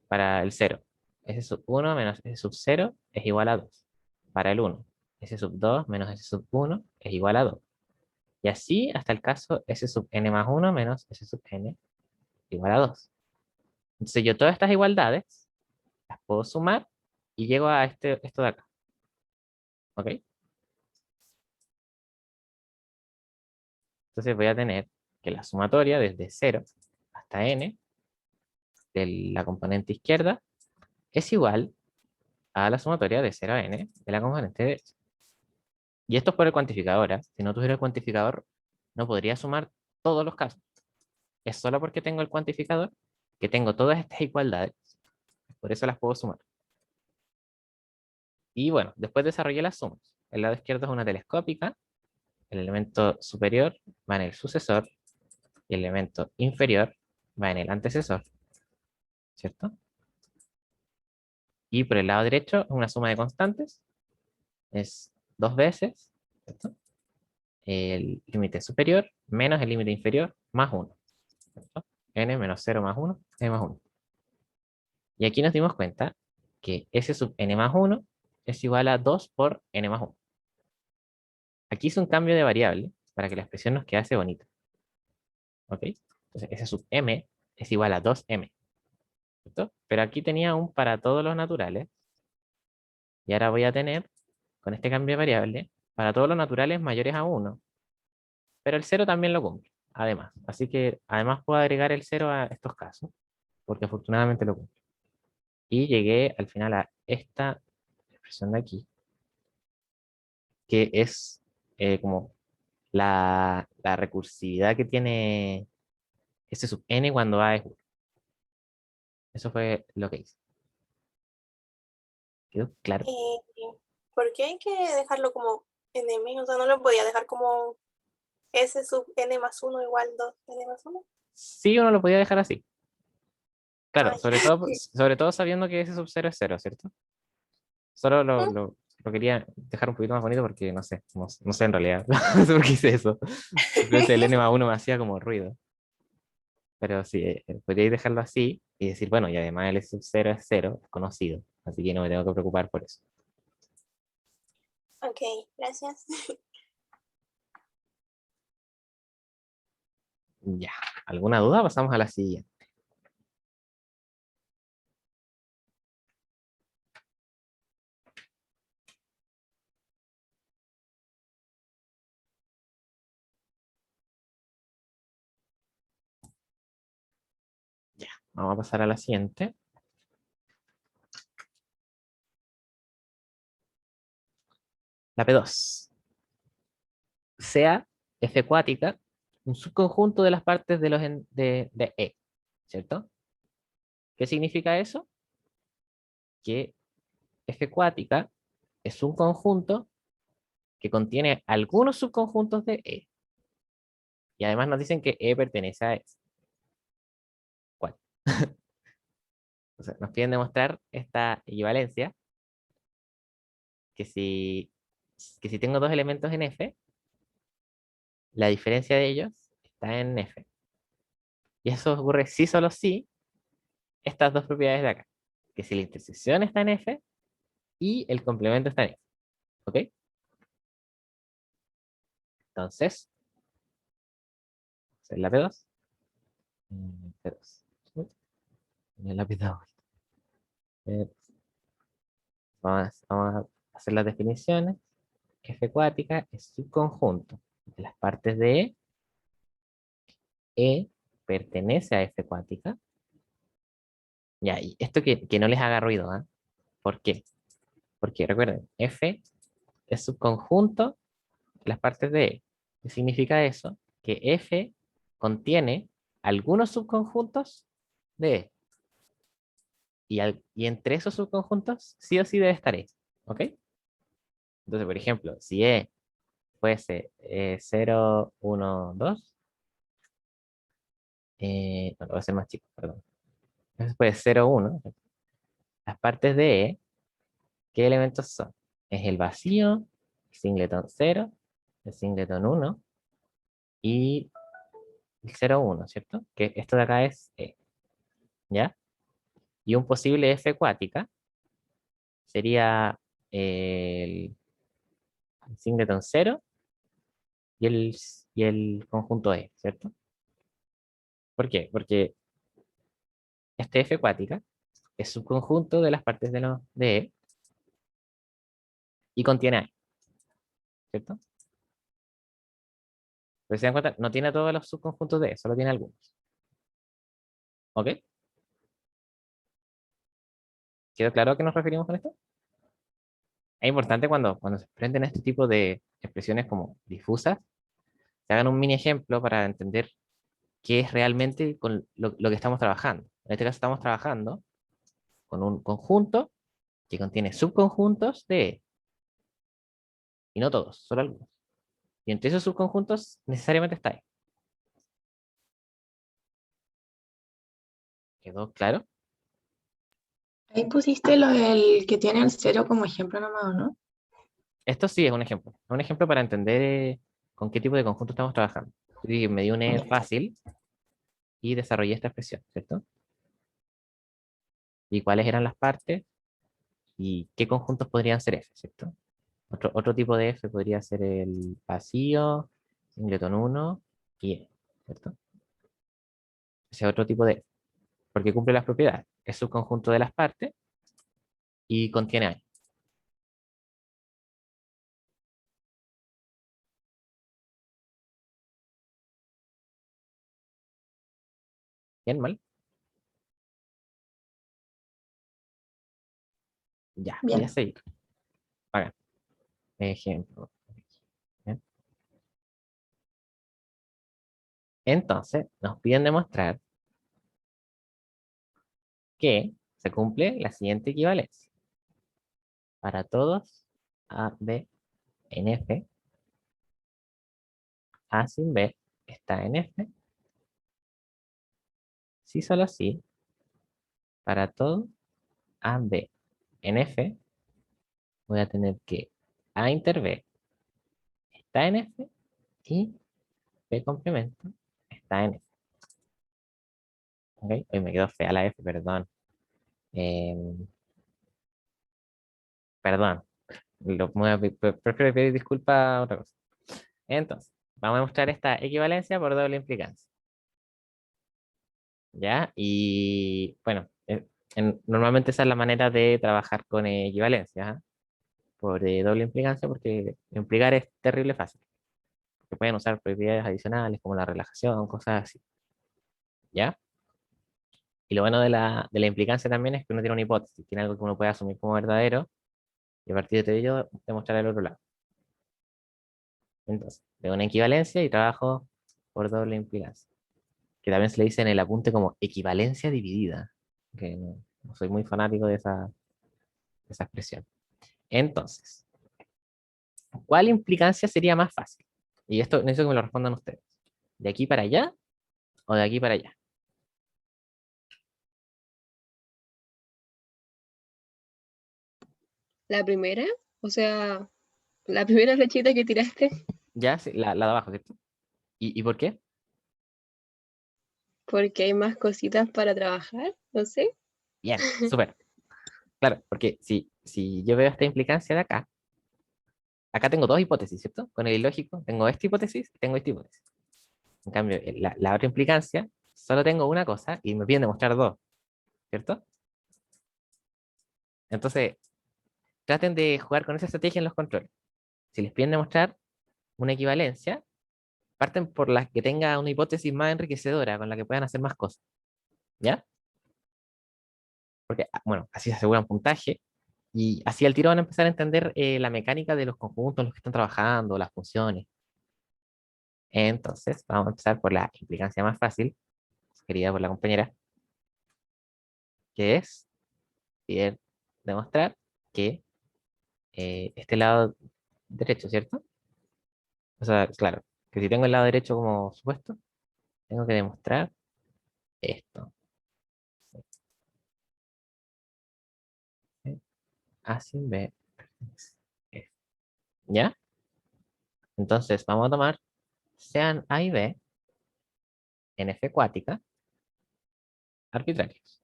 para el 0, S sub 1 menos S sub 0 es igual a 2. Para el 1, S sub 2 menos S sub 1 es igual a 2. Y así hasta el caso S sub n más 1 menos S sub n igual a 2. Entonces yo todas estas igualdades las puedo sumar y llego a esto de acá. ¿Ok? Entonces voy a tener que la sumatoria desde 0 hasta n de la componente izquierda es igual a la sumatoria de 0 a n de la componente derecha. Y esto es por el cuantificador, ¿eh? Si no tuviera el cuantificador, no podría sumar todos los casos. Es solo porque tengo el cuantificador que tengo todas estas igualdades. Por eso las puedo sumar. Y bueno, después desarrollé las sumas. El lado izquierdo es una telescópica. El elemento superior va en el sucesor. Y el elemento inferior va en el antecesor. ¿Cierto? Y por el lado derecho es una suma de constantes. Es 2 veces, ¿cierto? El límite superior menos el límite inferior más 1. ¿Cierto? N menos 0 más 1, n más 1. Y aquí nos dimos cuenta que S sub n más 1 es igual a 2 por n más 1. Aquí hice un cambio de variable para que la expresión nos quedase bonita. ¿Ok? Entonces S sub m es igual a 2m. ¿Cierto? Pero aquí tenía un para todos los naturales. Y ahora voy a tener, con este cambio de variable, para todos los naturales mayores a 1. Pero el 0 también lo cumple, además. Así que además puedo agregar el 0 a estos casos, porque afortunadamente lo cumple. Y llegué al final a esta expresión de aquí, que es como la recursividad que tiene S sub n cuando A es 1. Eso fue lo que hice. ¿Quedó claro? ¿Por qué hay que dejarlo como n-? O sea, no lo podía dejar como S sub n más 1 igual 2n más 1. Sí, uno lo podía dejar así. Claro, Ay, sobre todo sabiendo que S sub 0 es 0, ¿cierto? Solo lo quería dejar un poquito más bonito porque no sé, no sé en realidad. No sé por qué hice eso. Simplemente el n más 1 me hacía como ruido. Pero sí, podríais dejarlo así y decir, bueno, y además el sub 0 es 0, es conocido. Así que no me tengo que preocupar por eso. ok, gracias. Ya. ¿Alguna duda? Pasamos a la siguiente. Ya. Vamos a pasar a la siguiente. La P2. Sea F cuática un subconjunto de las partes de E. ¿Cierto? ¿Qué significa eso? Que F cuática es un conjunto que contiene algunos subconjuntos de E. Y además nos dicen que E pertenece a S. ¿Cuál? Entonces, nos piden demostrar esta equivalencia, que si tengo dos elementos en F, la diferencia de ellos está en F. Y eso ocurre si solo si estas dos propiedades de acá. Que si la intersección está en F y el complemento está en F. ¿Ok? Entonces, el lápiz 2. P2. El lápiz 2. Vamos a hacer las definiciones. F cuática es subconjunto de las partes de E. E pertenece a F cuática. Ya, y esto que no les haga ruido, ¿ah? ¿Por qué? Porque recuerden, F es subconjunto de las partes de E. ¿Qué significa eso? Que F contiene algunos subconjuntos de E. Y entre esos subconjuntos, sí o sí debe estar E. ¿Ok? Entonces, por ejemplo, si E fuese 0, 1, 2, no, lo voy a hacer más chico, perdón. Entonces, pues 0, 1. Las partes de E, ¿qué elementos son? Es el vacío, el singleton 0, el singleton 1 y el 0, 1, ¿cierto? Que esto de acá es E, ¿ya? Y un posible F cuática sería el singleton 0 y el conjunto E, ¿cierto? ¿Por qué? Porque este F cuática es subconjunto de las partes de E y contiene A, ¿cierto? Pero si se dan cuenta, no tiene todos los subconjuntos de E, solo tiene algunos. ¿Ok? ¿Quedó claro a qué nos referimos con esto? Es importante cuando se enfrenten a este tipo de expresiones como difusas, se hagan un mini ejemplo para entender qué es realmente con lo que estamos trabajando. En este caso estamos trabajando con un conjunto que contiene subconjuntos de E, y no todos, solo algunos. Y entre esos subconjuntos necesariamente está E. ¿Quedó claro? Ahí pusiste lo del que tiene el cero como ejemplo nomás, ¿no? Esto sí es un ejemplo. Es un ejemplo para entender con qué tipo de conjunto estamos trabajando. Yo dije, me dio un E Ya. fácil y desarrollé esta expresión, ¿cierto? Y cuáles eran las partes y qué conjuntos podrían ser F, ¿cierto? Otro tipo de F podría ser el vacío, singleton 1 y E, ¿cierto? Ese es otro tipo de F, porque cumple las propiedades. Es subconjunto de las partes y contiene A. ¿Bien, mal? Ya, voy a Bien. seguir. Hagan. Ejemplo. ¿Bien? Entonces, nos piden demostrar que se cumple la siguiente equivalencia. Para todos A, B, en F, A sin B está en F. Si solo sí, para todo A, B, en F, voy a tener que A inter B está en F y B complemento está en F. ¿Ok? Hoy me quedó fea la F, perdón. Perdón. Prefiero pedir disculpas a otra cosa. Entonces, vamos a mostrar esta equivalencia por doble implicancia. ¿Ya? Y bueno, normalmente esa es la manera de trabajar con equivalencia, ¿ah? Por doble implicancia, porque implicar es terrible fácil. Se pueden usar propiedades adicionales como la relajación, cosas así. ¿Ya? Y lo bueno de la implicancia también es que uno tiene una hipótesis, tiene algo que uno puede asumir como verdadero y a partir de ello demostrar el otro lado. Entonces, tengo una equivalencia y trabajo por doble implicancia, que también se le dice en el apunte como equivalencia dividida, que no soy muy fanático esa expresión. Entonces, ¿cuál implicancia sería más fácil? Y esto necesito que me lo respondan ustedes. ¿De aquí para allá o de aquí para allá? La primera, o sea, la primera flechita que tiraste, Ya, sí, la de abajo, ¿cierto? ¿Y por qué? porque hay más cositas para trabajar, no sé. Bien, súper. Claro, porque si yo veo esta implicancia de acá, acá tengo dos hipótesis, ¿cierto? Con el ilógico tengo esta hipótesis y tengo esta hipótesis. En cambio, la otra implicancia, solo tengo una cosa y me piden demostrar dos, ¿cierto? Entonces, traten de jugar con esa estrategia en los controles. Si les piden demostrar una equivalencia, parten por las que tenga una hipótesis más enriquecedora, con la que puedan hacer más cosas, ¿ya? Porque, bueno, así se asegura un puntaje y así al tiro van a empezar a entender la mecánica de los conjuntos en los que están trabajando, las funciones. Entonces, vamos a empezar por la implicancia más fácil, querida por la compañera, que es bien, demostrar que este lado derecho, ¿cierto? O sea, claro, que si tengo el lado derecho como supuesto, tengo que demostrar esto. ¿Sí? A sin B pertenece a F. ¿Ya? Entonces, vamos a tomar sean A y B en F cuática arbitrarios.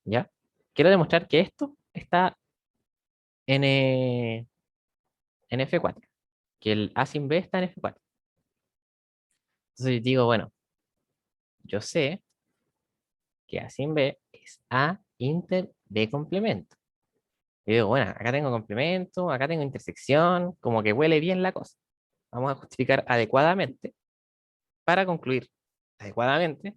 ¿Ya? Quiero demostrar que esto está en, en F cuática, que el A sin B está en F cuática. Entonces digo, bueno, yo sé que A sin B es A inter B complemento. Y digo, bueno, acá tengo complemento, acá tengo intersección, como que huele bien la cosa. Vamos a justificar adecuadamente para concluir adecuadamente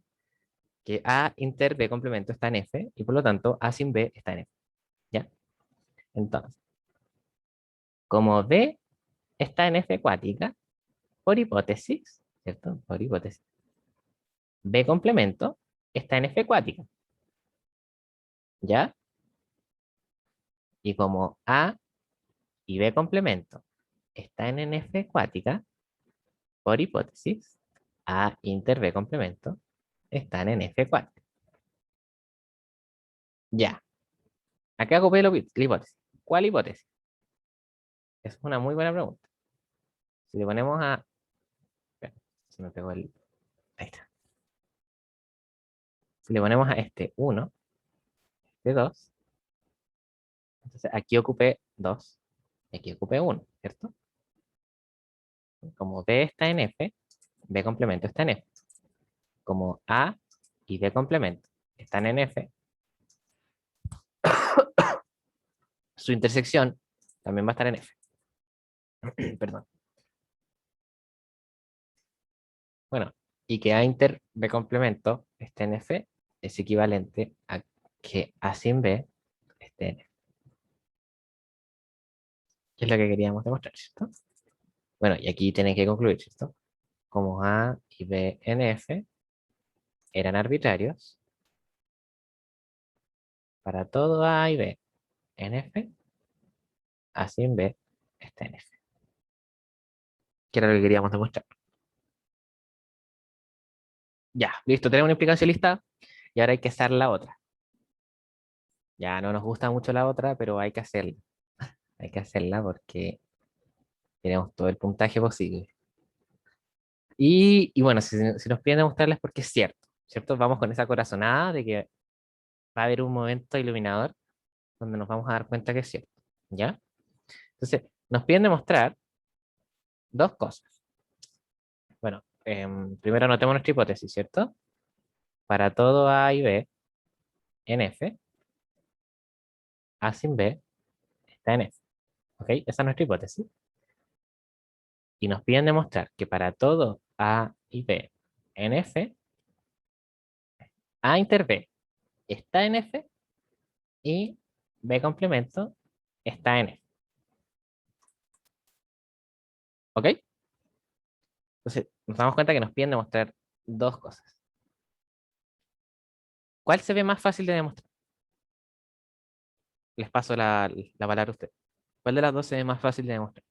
que A inter B complemento está en F y por lo tanto A sin B está en F. ¿Ya? Entonces, como B está en F cuática, por hipótesis, ¿cierto? Por hipótesis, B complemento está en F cuática. ¿Ya? Y como A y B complemento están en F cuática, por hipótesis, A inter B complemento están en F cuática. Ya. Acá ocupé la hipótesis. ¿Cuál hipótesis? Es una muy buena pregunta. Si le ponemos a... Espera, se me pegó el... Ahí está. Si le ponemos a este 1, este 2, entonces aquí ocupé 2 y aquí ocupé 1, ¿cierto? Como B está en F, B complemento está en F. Como A y B complemento están en F, su intersección también va a estar en F. Perdón. Bueno, y que A inter B complemento esté en F es equivalente a que A sin B esté en F. Que es lo que queríamos demostrar, ¿cierto? Bueno, y aquí tienen que concluir, ¿cierto? Como A y B en F eran arbitrarios, para todo A y B en F, A sin B está en F. Que era lo que queríamos demostrar. Ya, listo, tenemos una implicancia lista y ahora hay que hacer la otra. Ya no nos gusta mucho la otra, pero hay que hacerla. Hay que hacerla porque tenemos todo el puntaje posible. Y bueno, si nos piden demostrarles porque es cierto, ¿cierto? Vamos con esa corazonada de que va a haber un momento iluminador donde nos vamos a dar cuenta que es cierto, ¿ya? Entonces, nos piden demostrar dos cosas. Bueno, primero anotemos nuestra hipótesis, ¿cierto? Para todo A y B en F, A sin B está en F. ¿Ok? Esa es nuestra hipótesis. Y nos piden demostrar que para todo A y B en F, A inter B está en F y B complemento está en F. ¿Ok? Entonces, nos damos cuenta que nos piden demostrar dos cosas. ¿Cuál se ve más fácil de demostrar? les paso la palabra a usted. ¿Cuál de las dos es más fácil de demostrar?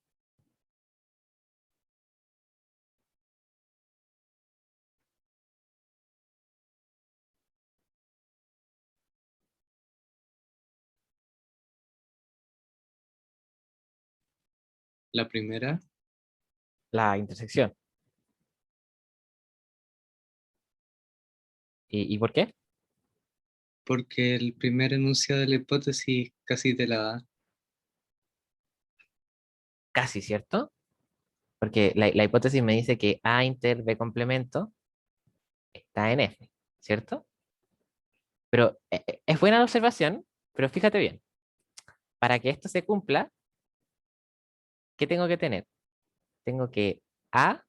La primera, La intersección. ¿Y por qué? porque el primer enunciado de la hipótesis casi te la da. Casi, ¿cierto? Porque la hipótesis me dice que A inter B complemento está en F, ¿cierto? Pero es buena la observación, pero fíjate bien. Para que esto se cumpla, ¿qué tengo que tener? Tengo que A,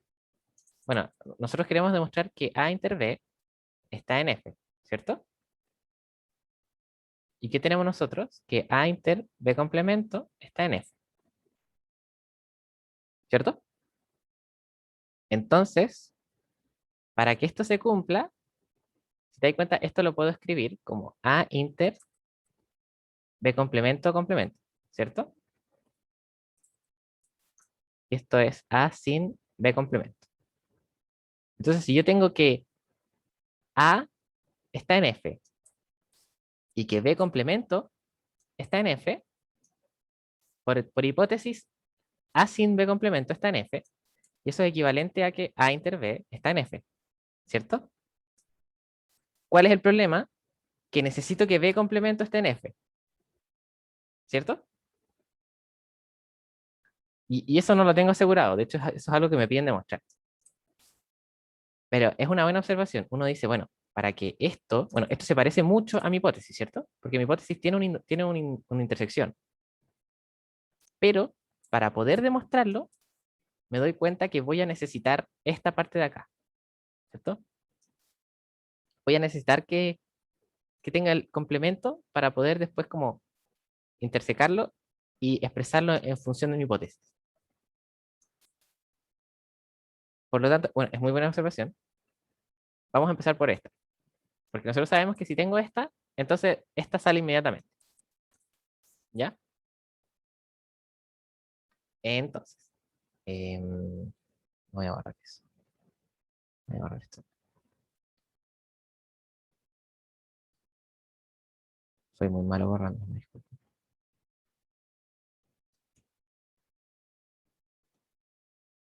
bueno, nosotros queremos demostrar que A inter B está en F, ¿cierto? ¿Y qué tenemos nosotros? Que A inter B complemento está en F, ¿cierto? Entonces, para que esto se cumpla, si te das cuenta, esto lo puedo escribir como A inter B complemento complemento, ¿cierto? Y esto es A sin B complemento. Entonces, si yo tengo que A está en F y que B complemento está en F, por hipótesis, A sin B complemento está en F, y eso es equivalente a que A inter B está en F, ¿cierto? ¿Cuál es el problema? Que necesito que B complemento esté en F, ¿cierto? Y eso no lo tengo asegurado, de hecho eso es algo que me piden demostrar. Pero es una buena observación. Uno dice, bueno, para que esto, bueno, esto se parece mucho a mi hipótesis, ¿cierto? Porque mi hipótesis tiene una intersección. Pero para poder demostrarlo, me doy cuenta que voy a necesitar esta parte de acá, ¿cierto? Voy a necesitar que tenga el complemento para poder después como intersecarlo y expresarlo en función de mi hipótesis. Por lo tanto, bueno, es muy buena observación. Vamos a empezar por esta. Porque nosotros sabemos que si tengo esta, entonces esta sale inmediatamente. ¿Ya? Entonces, voy a borrar eso. Voy a borrar esto. Soy muy malo borrando, me disculpo.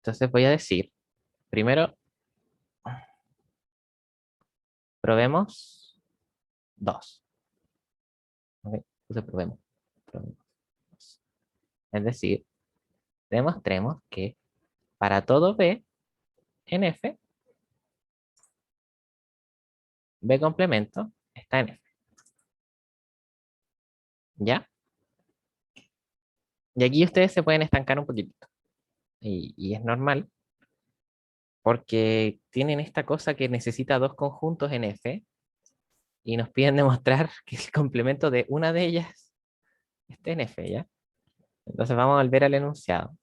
Entonces voy a decir, primero, probemos 2. ¿Ok? Entonces probemos 2. Es decir, demostremos que para todo B en F, B complemento está en F. ¿Ya? Y aquí ustedes se pueden estancar un poquitito. Y es normal, porque tienen esta cosa que necesita dos conjuntos en F, y nos piden demostrar que el complemento de una de ellas esté en F, ¿ya? Entonces vamos a volver al enunciado.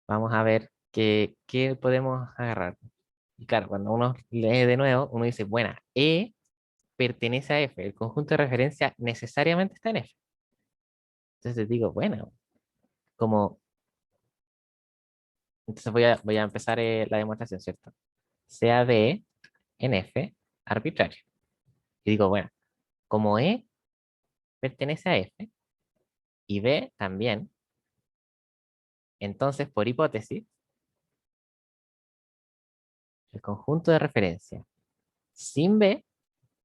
Vamos a ver qué podemos agarrar. Y claro, cuando uno lee de nuevo, uno dice, bueno, E pertenece a F. El conjunto de referencia necesariamente está en F. Entonces digo, bueno, como... Entonces voy a empezar la demostración, ¿cierto? Sea B en F arbitrario. Y digo, bueno, como E pertenece a F y B también, entonces por hipótesis, el conjunto de referencia sin B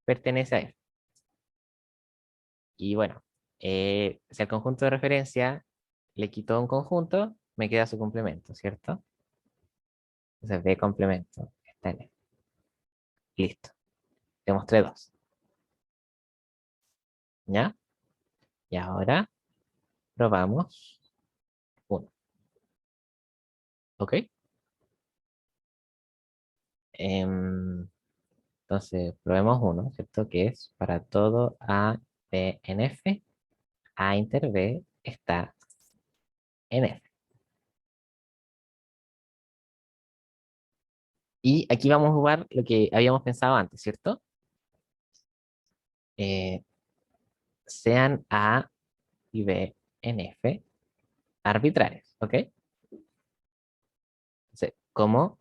pertenece a F. Y bueno, si al conjunto de referencia le quito un conjunto, me queda su complemento, ¿cierto? Entonces B complemento está en F. Listo. Demostré 2. ¿Ya? Y ahora probamos 1. ¿Ok? Entonces, probemos 1, ¿cierto? Que es para todo A, B en F, A inter B está en F. Y aquí vamos a jugar lo que habíamos pensado antes, ¿cierto? Sean A y B en F arbitrarios, ¿ok? Entonces, como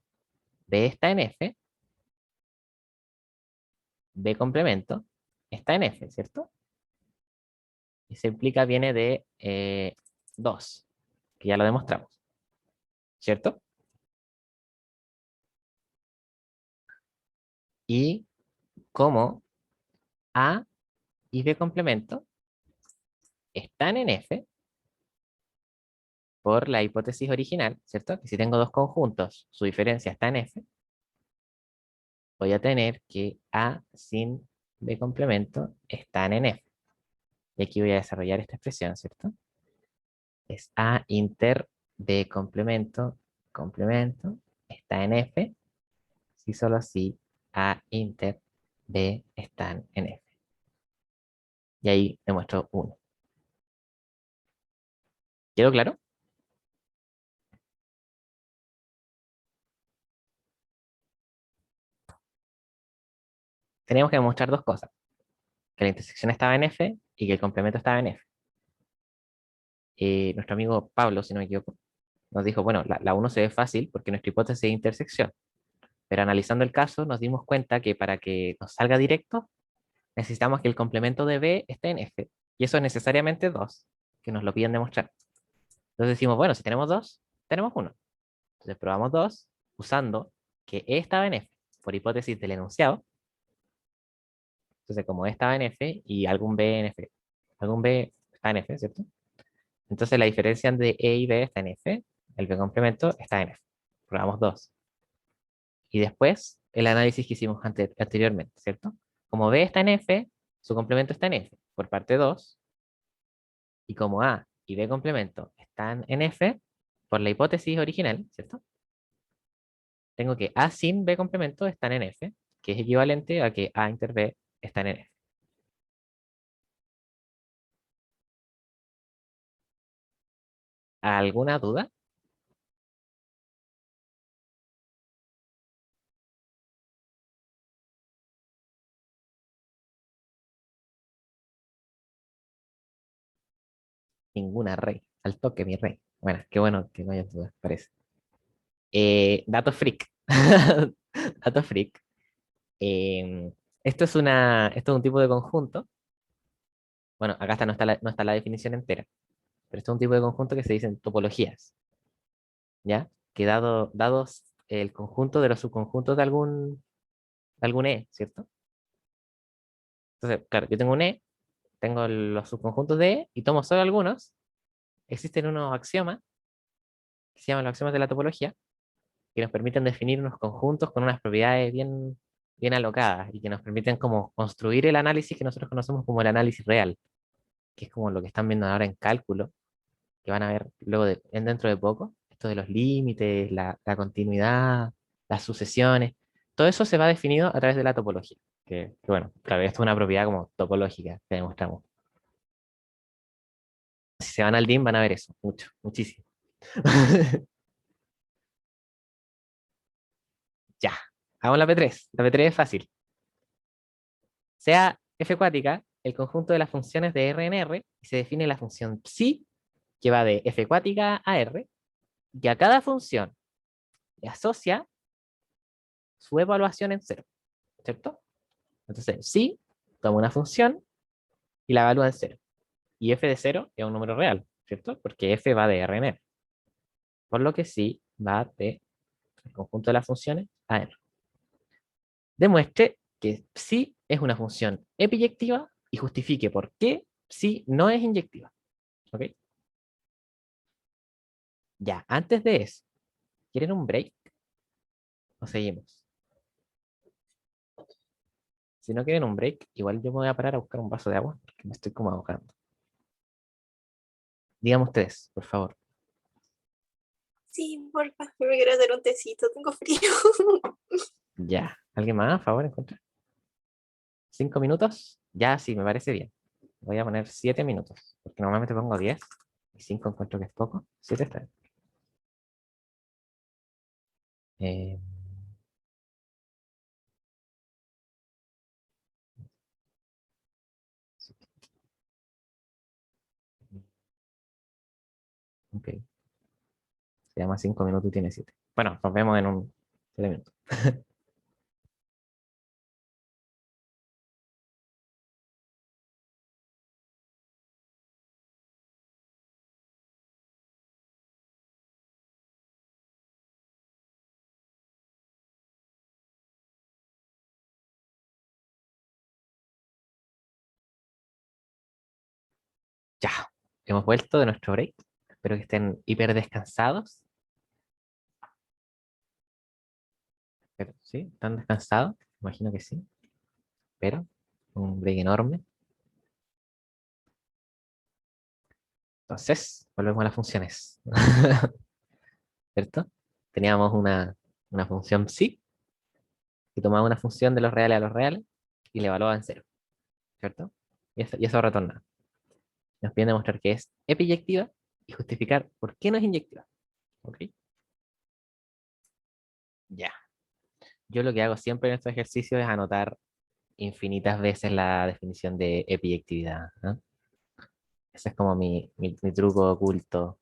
B está en F, B complemento está en F, ¿cierto? Y se implica viene de 2, que ya lo demostramos, ¿cierto? Y como A y B complemento están en F por la hipótesis original, ¿cierto? Que si tengo dos conjuntos, su diferencia está en F, voy a tener que A sin B complemento están en F. Y aquí voy a desarrollar esta expresión, ¿cierto? Es A inter B complemento, complemento, está en F, si solo si A inter B están en F. Y ahí demuestro 1. ¿Quedó claro? Tenemos que demostrar dos cosas. Que la intersección estaba en F y que el complemento estaba en F. Nuestro amigo Pablo, si no me equivoco, nos dijo, bueno, la 1 se ve fácil porque nuestra hipótesis es intersección. Pero analizando el caso nos dimos cuenta que para que nos salga directo necesitamos que el complemento de B esté en F. Y eso es necesariamente 2, que nos lo piden demostrar. Entonces decimos, bueno, si tenemos 2, tenemos 1. Entonces probamos 2 usando que E estaba en F, por hipótesis del enunciado. Entonces como E estaba en F y algún B en F, algún B está en F, ¿cierto? Entonces la diferencia entre E y B está en F, el B complemento está en F. Probamos 2. Y después el análisis que hicimos anteriormente, ¿cierto? Como B está en F, su complemento está en F, por parte 2. Y como A y B complemento están en F, por la hipótesis original, ¿cierto? Tengo que A sin B complemento están en F, que es equivalente a que A inter B están en F. ¿Alguna duda? Ninguna, rey. Al toque, mi rey. Bueno, qué bueno que no haya dudas, parece. Dato freak. Dato freak. Eh, esto es un tipo de conjunto. Bueno, acá está, no está la definición entera, pero esto es un tipo de conjunto que se dicen topologías, ¿ya? Que dados el conjunto de los subconjuntos de algún E, ¿cierto? Entonces, claro, yo tengo un E, tengo los subconjuntos de E y tomo solo algunos. Existen unos axiomas que se llaman los axiomas de la topología que nos permiten definir unos conjuntos con unas propiedades bien alocadas y que nos permiten como construir el análisis que nosotros conocemos como el análisis real, que es como lo que están viendo ahora en cálculo, que van a ver luego dentro de poco, esto de los límites, la continuidad, las sucesiones, todo eso se va definido a través de la topología, que bueno, claro, esto es una propiedad como topológica que demostramos. Si se van al DIM van a ver eso, mucho, muchísimo. Ya, hagamos la P3. La P3 es fácil. Sea f cuática el conjunto de las funciones de R en R y se define la función psi que va de f cuática a R y a cada función le asocia su evaluación en cero, ¿cierto? Entonces, psi toma una función y la evalúa en cero. Y f de cero es un número real, ¿cierto? Porque f va de R en R. Por lo que psi va de el conjunto de las funciones a R. Demuestre que psi es una función epiyectiva y justifique por qué psi no es inyectiva. ¿Ok? Ya, antes de eso, ¿quieren un break o seguimos? Si no quieren un break, igual yo me voy a parar a buscar un vaso de agua porque me estoy como ahogando. Díganme ustedes, por favor. Sí, porfa, me quiero hacer un tecito, tengo frío. Ya. ¿Alguien más, a favor, en contra? ¿5 minutos? Ya, sí, me parece bien. Voy a poner 7 minutos, porque normalmente pongo 10 y 5 encuentro que es poco. 7 está bien. Eh, Ok. Se llama 5 minutos y tiene 7. Bueno, nos vemos en un 7 minutos. Ya, hemos vuelto de nuestro break. Espero que estén hiper descansados. ¿Sí? ¿Están descansados? Imagino que sí. Pero un break enorme. Entonces, volvemos a las funciones. ¿Cierto? Teníamos una función psi que tomaba una función de los reales a los reales y le evaluaba en cero. ¿Cierto? Y eso retorna. Nos piden demostrar que es epiyectiva y justificar por qué no es inyectiva. ¿Ok? Ya. Yo lo que hago siempre en estos ejercicios es anotar infinitas veces la definición de epiyectividad, ¿no? Ese es como mi truco oculto,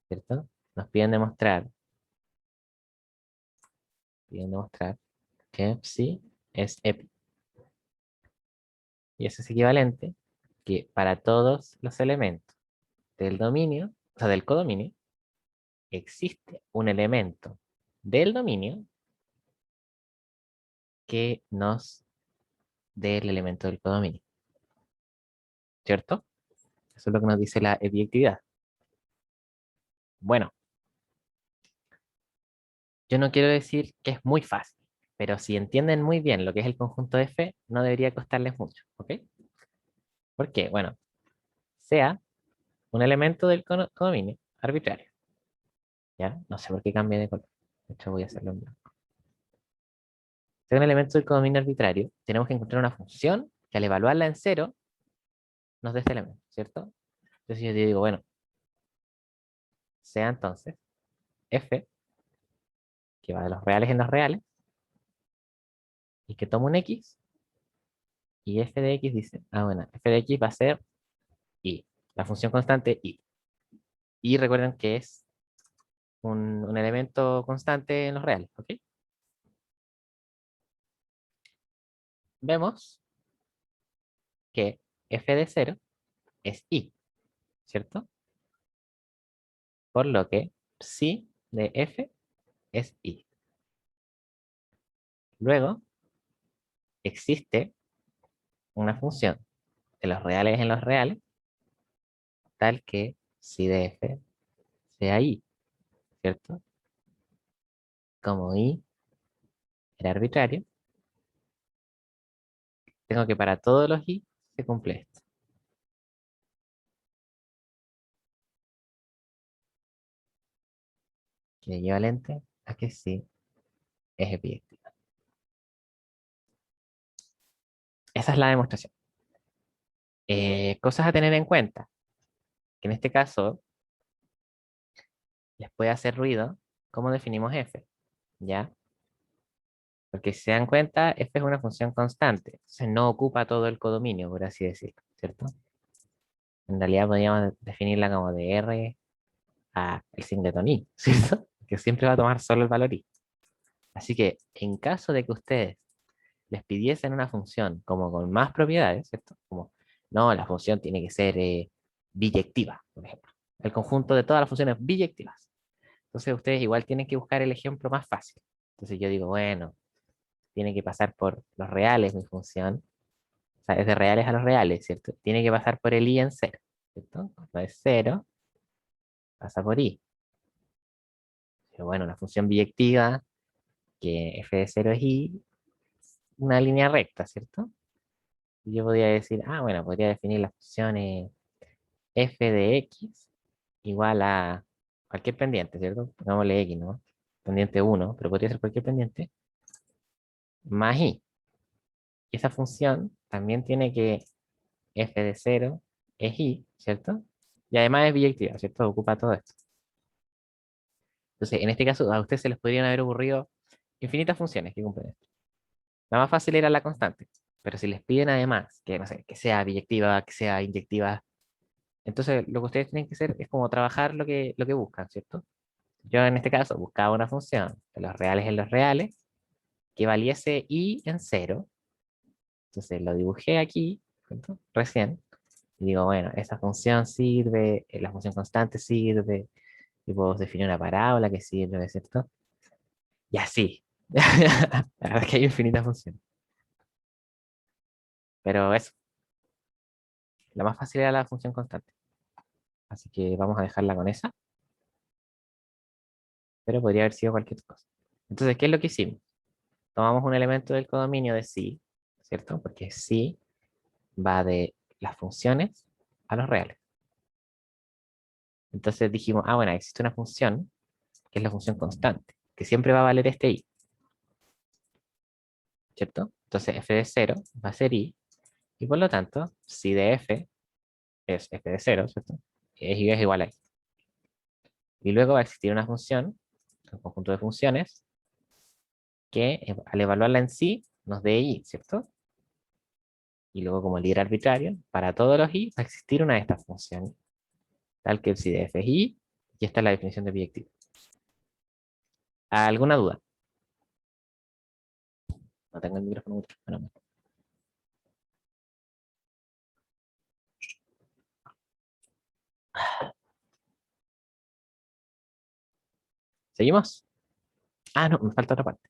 ¿cierto? Nos piden demostrar que psi es epi. Y eso es equivalente que para todos los elementos del dominio, o sea, del codominio, existe un elemento del dominio que nos dé el elemento del codominio, ¿cierto? Eso es lo que nos dice la epiyectividad. Bueno, yo no quiero decir que es muy fácil, pero si entienden muy bien lo que es el conjunto F, no debería costarles mucho, ¿ok? ¿Por qué? Bueno, sea un elemento del codominio arbitrario, ¿ya? No sé por qué cambié de color. De hecho, voy a hacerlo en blanco. Sea un elemento del codominio arbitrario, tenemos que encontrar una función que al evaluarla en cero nos dé este elemento, ¿cierto? Entonces yo digo, bueno, sea entonces F, que va de los reales en los reales, y que toma un X, y F de X dice, bueno, F de X va a ser Y, la función constante Y. Y recuerden que es un elemento constante en los reales, ¿ok? Vemos que f de 0 es Y, ¿cierto? Por lo que psi de f es Y. Luego, existe una función de los reales en los reales, tal que psi de f sea Y, ¿cierto? Como Y era arbitrario, tengo que para todos los Y se cumple esto. Que es equivalente a que sí es epiyectiva. Esa es la demostración. Cosas a tener en cuenta, que en este caso les puede hacer ruido cómo definimos f, ¿ya? Porque si se dan cuenta, f es una función constante, entonces no ocupa todo el codominio, por así decirlo, ¿cierto? En realidad podríamos definirla como de r a el singleton i, ¿cierto? Que siempre va a tomar solo el valor i. Así que en caso de que ustedes les pidiesen una función como con más propiedades, ¿cierto? Como, no, la función tiene que ser biyectiva, por ejemplo. El conjunto de todas las funciones biyectivas. Entonces ustedes igual tienen que buscar el ejemplo más fácil. Entonces yo digo, bueno, tiene que pasar por los reales mi función. O sea, es de reales a los reales, ¿cierto? Tiene que pasar por el i en cero, ¿cierto? Cuando es cero, pasa por i. Pero bueno, la función biyectiva, que f de 0 es i, una línea recta, ¿cierto? Y yo podría decir, bueno, podría definir la función f de x igual a cualquier pendiente, ¿cierto? Pongámosle x, ¿no? Pendiente 1, pero podría ser cualquier pendiente, más i. Y esa función también tiene que f de 0 es i, ¿cierto? Y además es biyectiva, ¿cierto? Ocupa todo esto. Entonces, en este caso, a ustedes se les podrían haber ocurrido infinitas funciones que cumplen esto. La más fácil era la constante. Pero si les piden además que, no sé, que sea biyectiva, que sea inyectiva, Entonces, lo que ustedes tienen que hacer es como trabajar lo que buscan, ¿cierto? Yo en este caso buscaba una función de los reales en los reales que valiese i en cero. Entonces lo dibujé aquí, ¿cierto? Recién. Y digo, bueno, esa función sirve, la función constante sirve, y puedo definir una parábola que sirve, ¿cierto? Y así. La verdad es que hay infinitas funciones. Pero eso, la más fácil era la función constante. Así que vamos a dejarla con esa, pero podría haber sido cualquier cosa. Entonces, ¿qué es lo que hicimos? Tomamos un elemento del codominio de sí, ¿cierto? Porque sí va de las funciones a los reales. Entonces dijimos, ah, bueno, existe una función, que es la función constante, que siempre va a valer este i, ¿cierto? Entonces f de 0 va a ser i, y por lo tanto, si de f es f de 0, ¿cierto? Es y es igual a i. Y luego va a existir una función, un conjunto de funciones, que al evaluarla en sí nos dé i, ¿cierto? Y luego como líder arbitrario, para todos los i va a existir una de estas funciones, tal que si de f es i, y esta es la definición de biyectivo. ¿Alguna duda? No tengo el micrófono mucho. Bueno, ¿seguimos? Ah, no, me falta otra parte.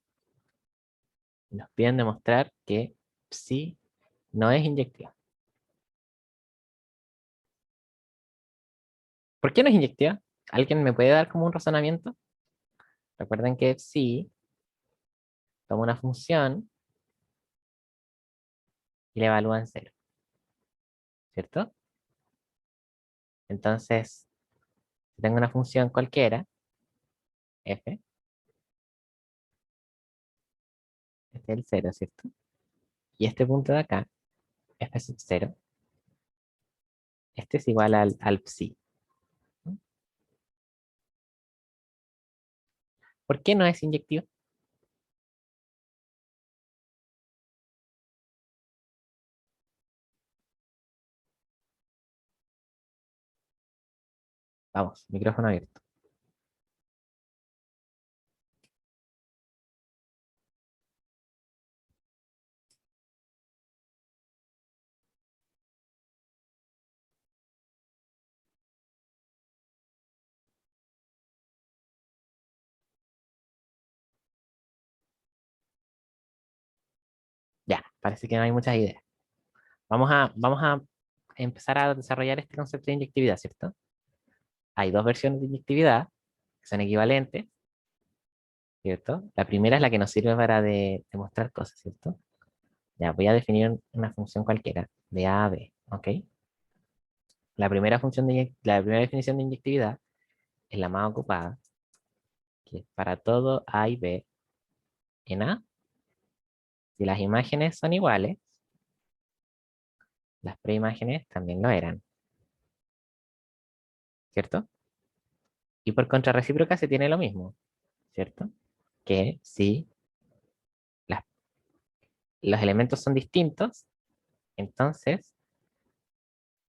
Nos piden demostrar que psi no es inyectiva. ¿Por qué no es inyectiva? ¿Alguien me puede dar como un razonamiento? Recuerden que psi toma una función y la evalúa en cero, ¿cierto? Entonces, si tengo una función cualquiera, f, este es el cero, ¿cierto? Y este punto de acá, f sub 0, este es igual al psi. ¿No? ¿Por qué no es inyectivo? Vamos, micrófono abierto. Ya, parece que no hay muchas ideas. Vamos a empezar a desarrollar este concepto de inyectividad, ¿cierto? Hay dos versiones de inyectividad que son equivalentes, ¿cierto? La primera es la que nos sirve para demostrar cosas, ¿cierto? Ya, voy a definir una función cualquiera, de A a B, ¿ok? La primera definición de inyectividad es la más ocupada, que es para todo A y B en A, si las imágenes son iguales, las preimágenes también lo eran, ¿cierto? Y por contrarrecíproca se tiene lo mismo, ¿cierto? Que si las- los elementos son distintos, entonces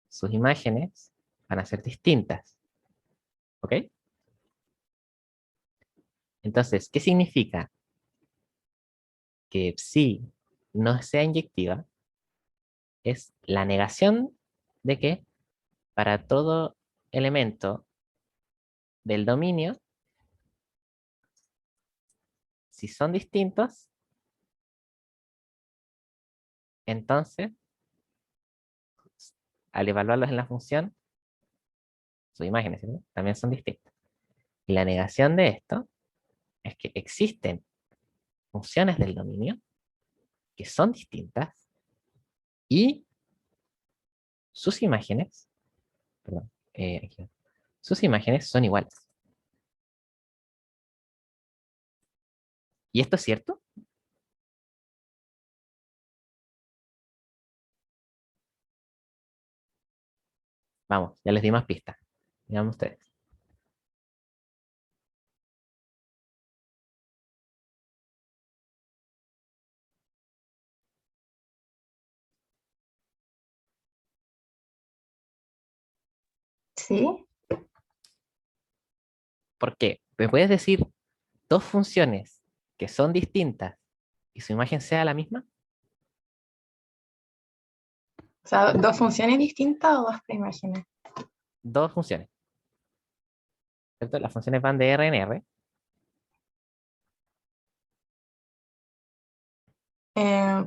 sus imágenes van a ser distintas, ¿ok? Entonces, ¿qué significa que psi no sea inyectiva? Es la negación de que para todo elemento del dominio, si son distintos, entonces al evaluarlos en la función, sus imágenes, ¿sí?, también son distintas. Y la negación de esto es que existen funciones del dominio que son distintas y sus imágenes, perdón, aquí va, sus imágenes son iguales. ¿Y esto es cierto? Vamos, ya les di más pistas. Vean ustedes. ¿Sí? ¿Por qué? ¿Me puedes decir dos funciones que son distintas y su imagen sea la misma? O sea, ¿dos funciones distintas o dos preimágenes? Dos funciones, ¿cierto? Las funciones van de R en R.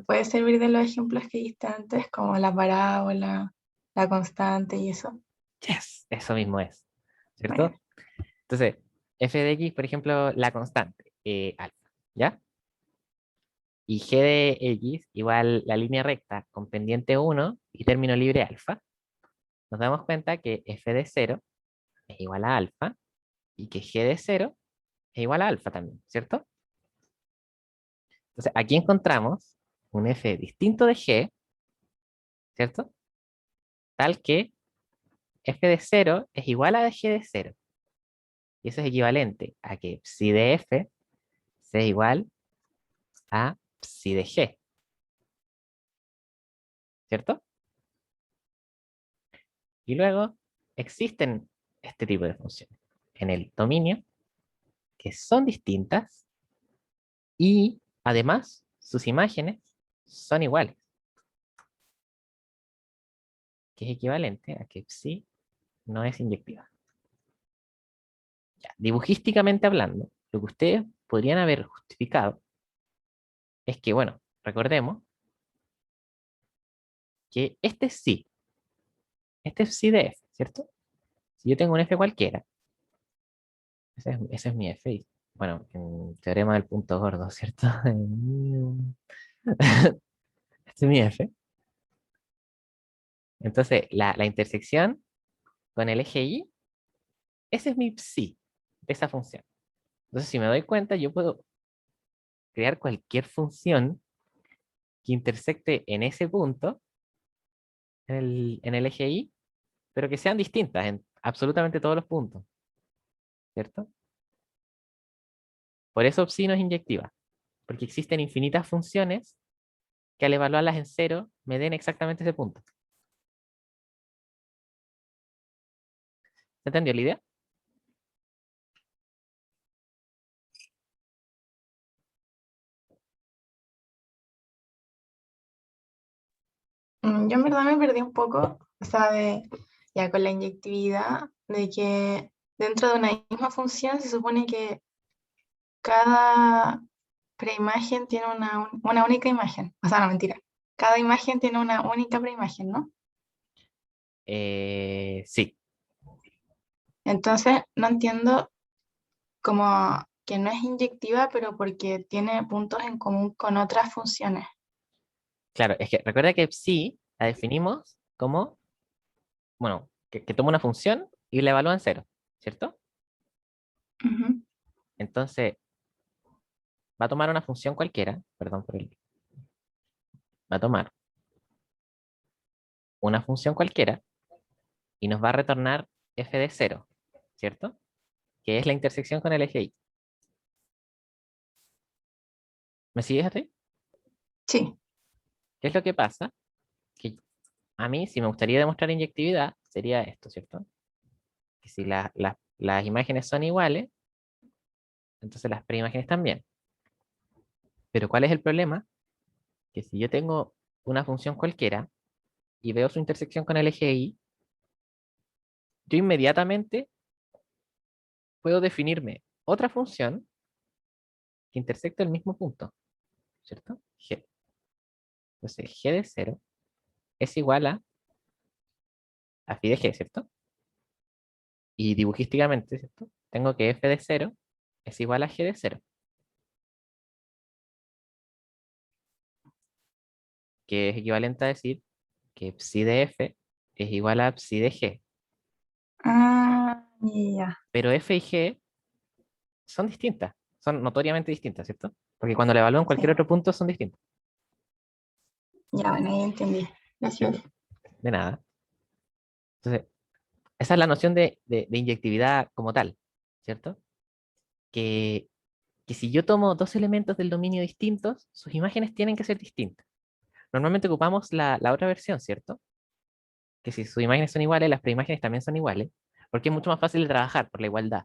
Puede servir de los ejemplos que diste antes, como la parábola, la constante y eso. Yes, eso mismo es, Bueno, ¿cierto? Entonces, f de x, por ejemplo, la constante, alfa, ¿ya? Y g de x igual la línea recta con pendiente 1 y término libre alfa. Nos damos cuenta que f de 0 es igual a alfa y que g de 0 es igual a alfa también, ¿cierto? Entonces, aquí encontramos un f distinto de g, ¿cierto? Tal que f de 0 es igual a g de 0. Y eso es equivalente a que psi de f sea igual a psi de g, ¿cierto? Y luego existen este tipo de funciones en el dominio que son distintas y además sus imágenes son iguales, que es equivalente a que psi no es inyectiva. Ya, dibujísticamente hablando, lo que ustedes podrían haber justificado es que, bueno, recordemos que este es psi de f, ¿cierto? Si yo tengo un f cualquiera, ese es mi f, y, bueno, en teorema del punto gordo, ¿cierto? Este es mi f. Entonces, la intersección con el eje y, ese es mi psi de esa función. Entonces, si me doy cuenta, yo puedo crear cualquier función que intersecte en ese punto, en el eje y, pero que sean distintas en absolutamente todos los puntos, ¿cierto? Por eso psi no es inyectiva, porque existen infinitas funciones que al evaluarlas en cero me den exactamente ese punto. ¿Se entendió la idea? yo en verdad me perdí un poco, o sea, ya con la inyectividad, de que dentro de una misma función se supone que cada preimagen tiene una única imagen. O sea, no, mentira. Cada imagen tiene una única preimagen, ¿no? Sí, Entonces, no entiendo como que no es inyectiva, pero porque tiene puntos en común con otras funciones. claro, es que recuerda que psi la definimos como, bueno, que toma una función y la evalúa en cero, ¿cierto? Ujú. Entonces, va a tomar una función cualquiera, perdón por el, va a tomar una función cualquiera y nos va a retornar f de 0, ¿cierto? Que es la intersección con el eje y. ¿Me sigues hasta ahí? Sí. ¿Qué es lo que pasa? Que a mí, si me gustaría demostrar inyectividad, sería esto, ¿cierto? Que si las imágenes son iguales, entonces las preimágenes también. Pero ¿cuál es el problema? Que si yo tengo una función cualquiera y veo su intersección con el eje y, yo inmediatamente puedo definirme otra función que intersecta el mismo punto, ¿cierto? G. Entonces, g de 0 es igual a phi de g, ¿cierto? Y dibujísticamente, ¿cierto? Tengo que f de 0 es igual a g de 0, que es equivalente a decir que psi de f es igual a psi de g. Ah, ya. Pero f y g son distintas, son notoriamente distintas, ¿cierto? Porque cuando le evalúo en Sí. cualquier otro punto son distintas. Ya, bueno, ahí entendí. Gracias. De nada. Entonces, esa es la noción de inyectividad como tal, ¿cierto? Que, que si yo tomo dos elementos del dominio distintos, sus imágenes tienen que ser distintas. Normalmente ocupamos la otra versión, ¿cierto? que si sus imágenes son iguales, las preimágenes también son iguales, porque es mucho más fácil de trabajar por la igualdad.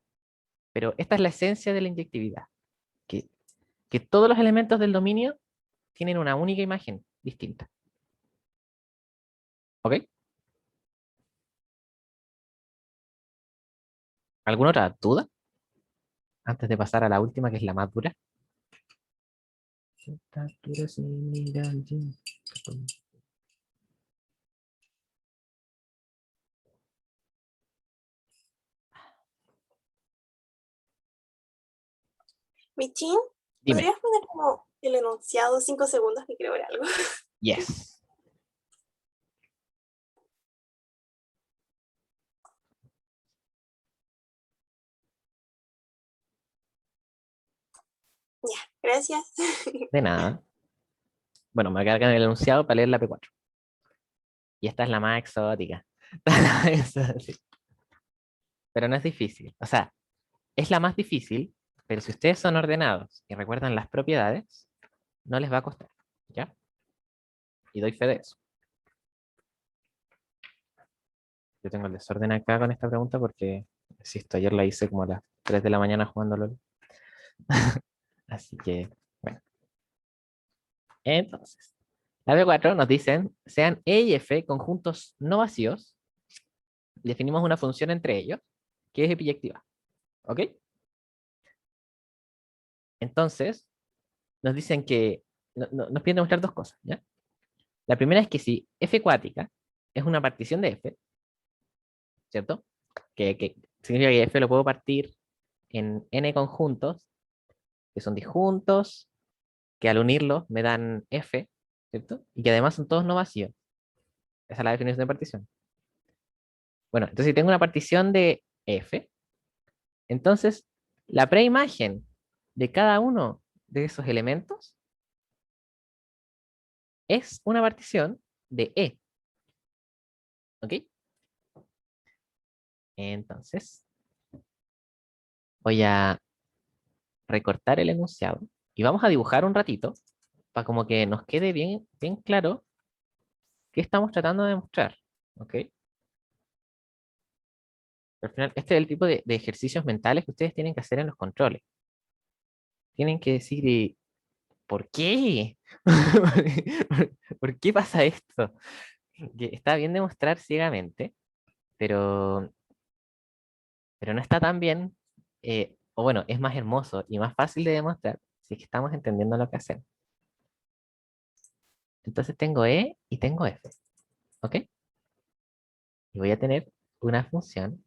Pero esta es la esencia de la inyectividad, que, que todos los elementos del dominio tienen una única imagen distinta. ¿Ok? ¿Alguna otra duda? Antes de pasar a la última, que es la más dura. Michin, Dime. ¿podrías poner como el enunciado 5 segundos que quiero ver algo? Yes. Ya, gracias. De nada. Bueno, me voy a quedar con el enunciado para leer la P4. Y esta es la más exótica. La más exótica. Pero no es difícil. O sea, es la más difícil, pero si ustedes son ordenados y recuerdan las propiedades, no les va a costar. ¿Ya? Y doy fe de eso. Yo tengo el desorden acá con esta pregunta porque, insisto, ayer la hice como a las 3 de la mañana jugando LOL. Así que, bueno. Entonces, la B4 nos dicen, sean E y F conjuntos no vacíos, definimos una función entre ellos, que es epiyectiva. ¿Ok? Entonces, nos dicen que, nos piden demostrar dos cosas, ¿ya? La primera es que si F cuática es una partición de F, ¿cierto? Que significa que F lo puedo partir en n conjuntos, que son disjuntos, que al unirlos me dan F, ¿cierto? Y que además son todos no vacíos. Esa es la definición de partición. Bueno, entonces si tengo una partición de F, entonces la preimagen de cada uno de esos elementos es una partición de E. ¿Ok? Entonces, voy a recortar el enunciado y vamos a dibujar un ratito para como que nos quede bien, bien claro qué estamos tratando de demostrar. ¿Ok? Al final, este es el tipo de ejercicios mentales que ustedes tienen que hacer en los controles. Tienen que decir, ¿por qué? ¿Por qué pasa esto? Que está bien demostrar ciegamente, pero, pero no está tan bien, o bueno, es más hermoso y más fácil de demostrar si es que estamos entendiendo lo que hacemos. Entonces tengo E y tengo F, ¿ok? Y voy a tener una función,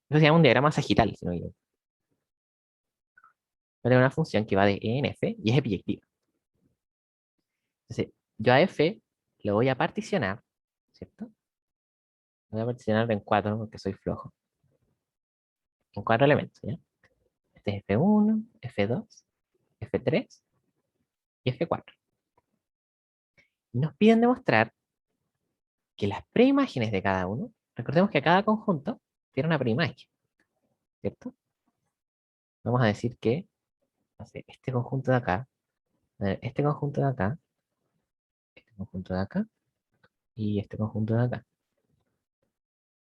eso se llama un diagrama sagital, si no me equivoco. Voy a tener una función que va de E en F y es epiyectiva. Entonces, yo a F lo voy a particionar, ¿cierto? Lo voy a particionar en 4 porque soy flojo. En 4 elementos, ¿ya? Este es F1, F2, F3 y F4. Y nos piden demostrar que las preimágenes de cada uno, recordemos que cada conjunto tiene una preimagen, ¿cierto? Vamos a decir que, no sé, este conjunto de acá, este conjunto de acá, este conjunto de acá y este conjunto de acá.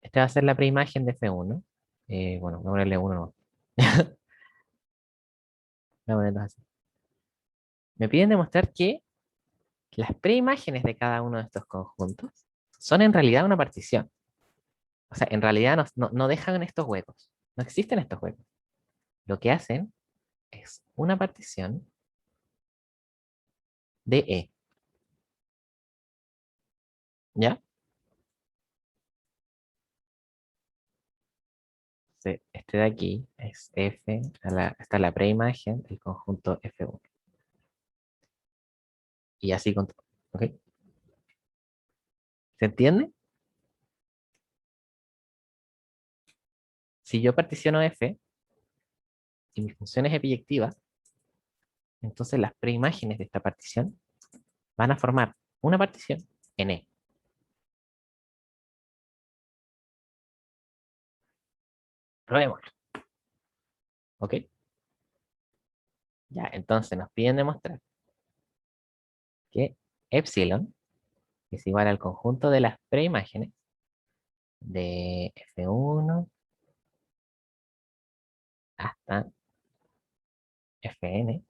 Esta va a ser la preimagen de F1. Bueno, voy a ponerle 1 no. Voy a ponerlo así. Me piden demostrar que las preimágenes de cada uno de estos conjuntos son en realidad una partición. O sea, en realidad no dejan estos huecos. No existen estos huecos. Lo que hacen es una partición de E. ¿Ya? Este de aquí es F, está la preimagen del conjunto F1. Y así con todo. ¿Ok? ¿Se entiende? Si yo particiono F y mi función es epiyectiva, entonces las preimágenes de esta partición van a formar una partición en E. Probémoslo. ¿Ok? Ya, entonces nos piden demostrar que epsilon que es igual al conjunto de las preimágenes de F1 hasta Fn,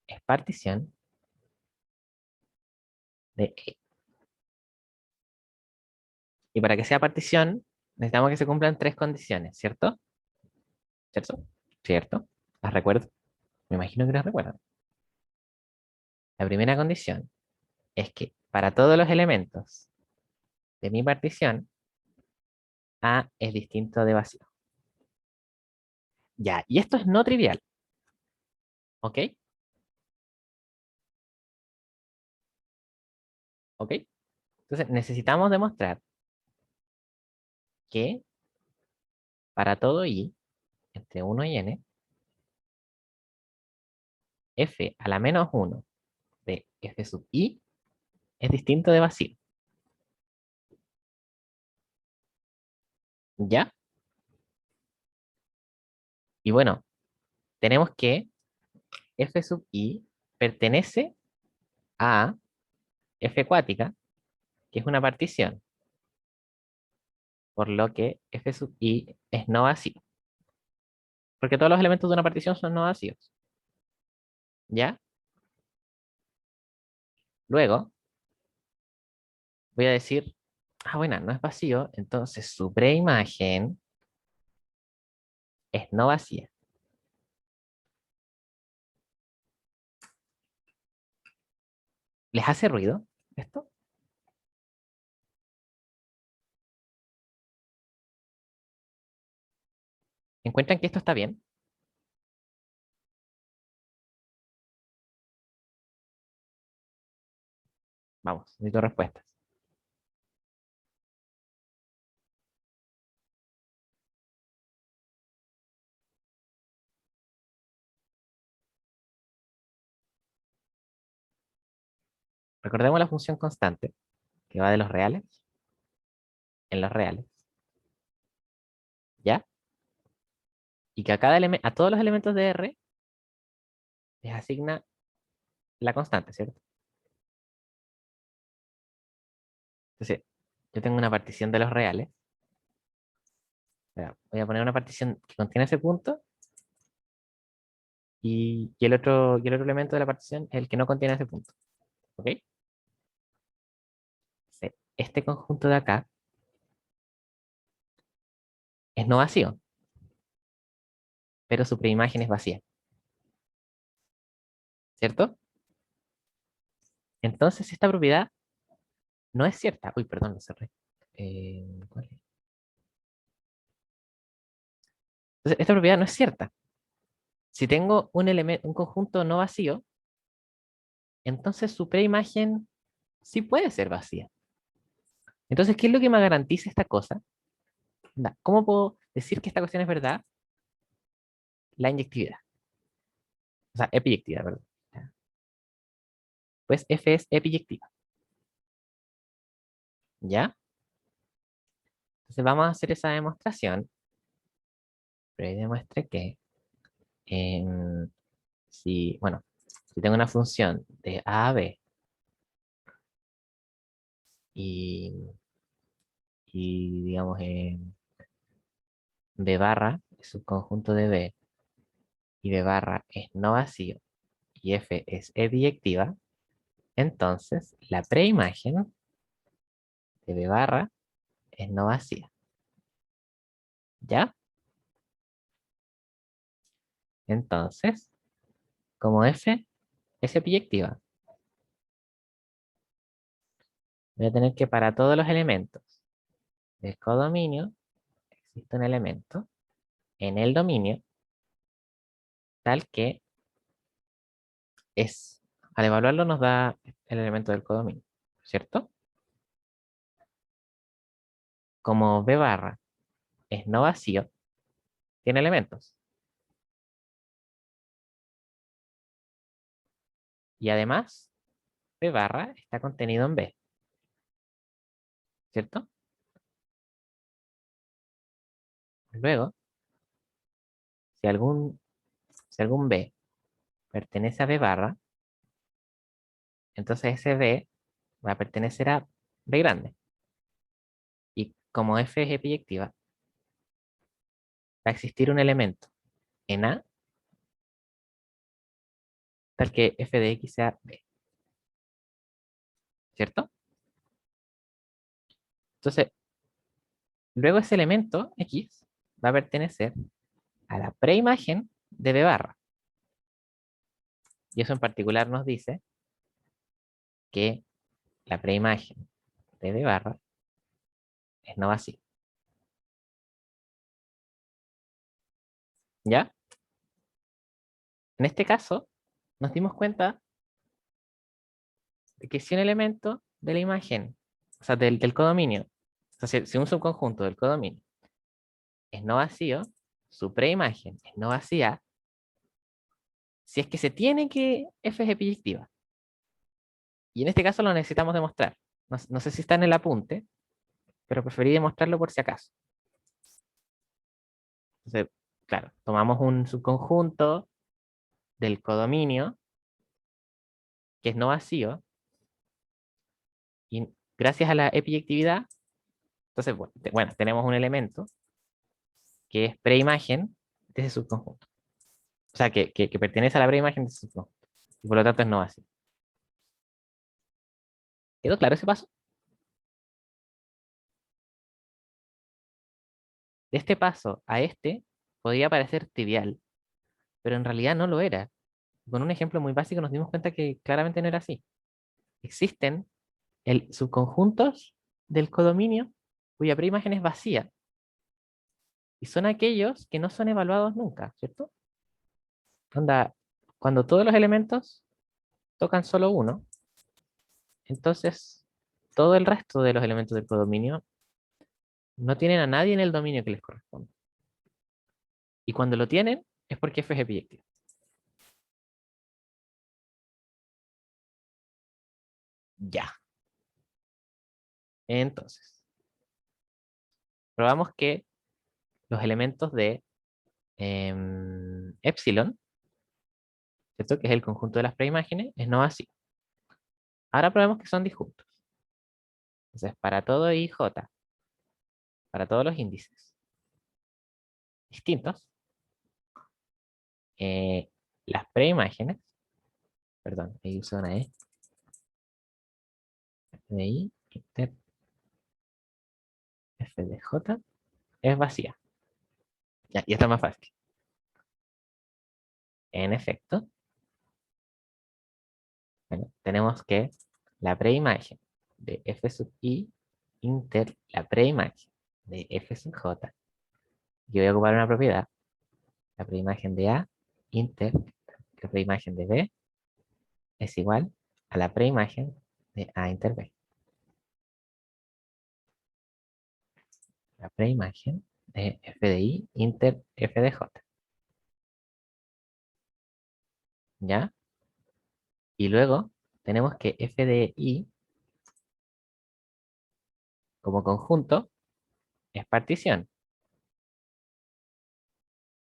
es partición de E. Y para que sea partición, necesitamos que se cumplan tres condiciones, ¿cierto? ¿Cierto? ¿Cierto? ¿Las recuerdo? Me imagino que las recuerdan. La primera condición es que para todos los elementos de mi partición, A es distinto de vacío. Ya, y esto es no trivial. ¿Ok? ¿Ok? Entonces necesitamos demostrar que para todo i, entre 1 y n, f a la menos 1 de f sub i es distinto de vacío. ¿Ya? Y bueno, tenemos que f sub i pertenece a f cuática, que es una partición, por lo que f sub i es no vacío. Porque todos los elementos de una partición son no vacíos. ¿Ya? Luego, voy a decir, bueno, no es vacío, entonces su preimagen es no vacía. ¿Les hace ruido esto? ¿Encuentran que esto está bien? Vamos, necesito respuestas. Recordemos la función constante, que va de los reales en los reales, ¿ya? Y que a todos los elementos de R les asigna la constante, ¿cierto? Entonces, yo tengo una partición de los reales. Voy a poner una partición que contiene ese punto y el otro elemento de la partición es el que no contiene ese punto. ¿Ok? Este conjunto de acá es no vacío, pero su preimagen es vacía, ¿cierto? Entonces esta propiedad no es cierta. Uy, perdón, lo cerré. ¿Cuál es? Entonces, esta propiedad no es cierta. Si tengo un conjunto no vacío, entonces su preimagen sí puede ser vacía. Entonces, ¿qué es lo que me garantiza esta cosa? ¿Cómo puedo decir que esta cuestión es verdad? La inyectividad. O sea, epiyectividad, perdón. Pues F es epiyectiva. ¿Ya? Entonces vamos a hacer esa demostración. Pero ahí demuestre que bueno, si tengo una función de A a B y, digamos B barra es un conjunto de B y B barra es no vacío y F es biyectiva, entonces la preimagen de B barra es no vacía. ¿Ya? Entonces, como F es biyectiva, voy a tener que para todos los elementos del codominio existe un elemento en el dominio tal que es, al evaluarlo nos da el elemento del codominio, ¿cierto? Como B barra es no vacío, tiene elementos. Y además, B barra está contenido en B, ¿cierto? Luego, si algún B pertenece a B barra, Entonces ese B va a pertenecer a B grande. Y como F es epiyectiva, va a existir un elemento en A tal que F de X sea B. ¿Cierto? Entonces, luego ese elemento X va a pertenecer a la preimagen de B barra. Y eso en particular nos dice que la preimagen de B barra es no vacío. ¿Ya? En este caso, nos dimos cuenta de que si un elemento de la imagen, o sea, del codominio, o sea, si un subconjunto del codominio es no vacío, su preimagen es no vacía, si es que se tiene que F es epiyectiva. Y en este caso lo necesitamos demostrar. No sé si está en el apunte, pero preferí demostrarlo por si acaso. Entonces, claro, tomamos un subconjunto del codominio que es no vacío y gracias a la epiyectividad, entonces, bueno, tenemos un elemento que es preimagen de ese subconjunto. O sea, que pertenece a la preimagen de ese subconjunto. Y por lo tanto es no vacío. ¿Quedó claro ese paso? De este paso a este podría parecer trivial, pero en realidad no lo era. Con un ejemplo muy básico nos dimos cuenta que claramente no era así. Existen subconjuntos del codominio cuya preimagen es vacía. Y son aquellos que no son evaluados nunca, ¿cierto? Onda, cuando todos los elementos tocan solo uno, entonces todo el resto de los elementos del codominio no tienen a nadie en el dominio que les corresponde. Y cuando lo tienen, es porque F es epiyectivo. Ya. Entonces, probamos que los elementos de epsilon, ¿cierto? Que es el conjunto de las preimágenes, es no vacío. Ahora probemos que son disjuntos. Entonces, para todo I, J, para todos los índices distintos, las preimágenes, perdón, ahí usé una E, F de I, inter F de J, es vacía. Ya, y está más fácil. En efecto, bueno, tenemos que la preimagen de F sub I inter la preimagen de F sub J. Yo voy a ocupar una propiedad, la preimagen de A inter la preimagen de B es igual a la preimagen de A inter B. La preimagen de F de I inter F de J. ¿Ya? Y luego tenemos que F de I como conjunto es partición.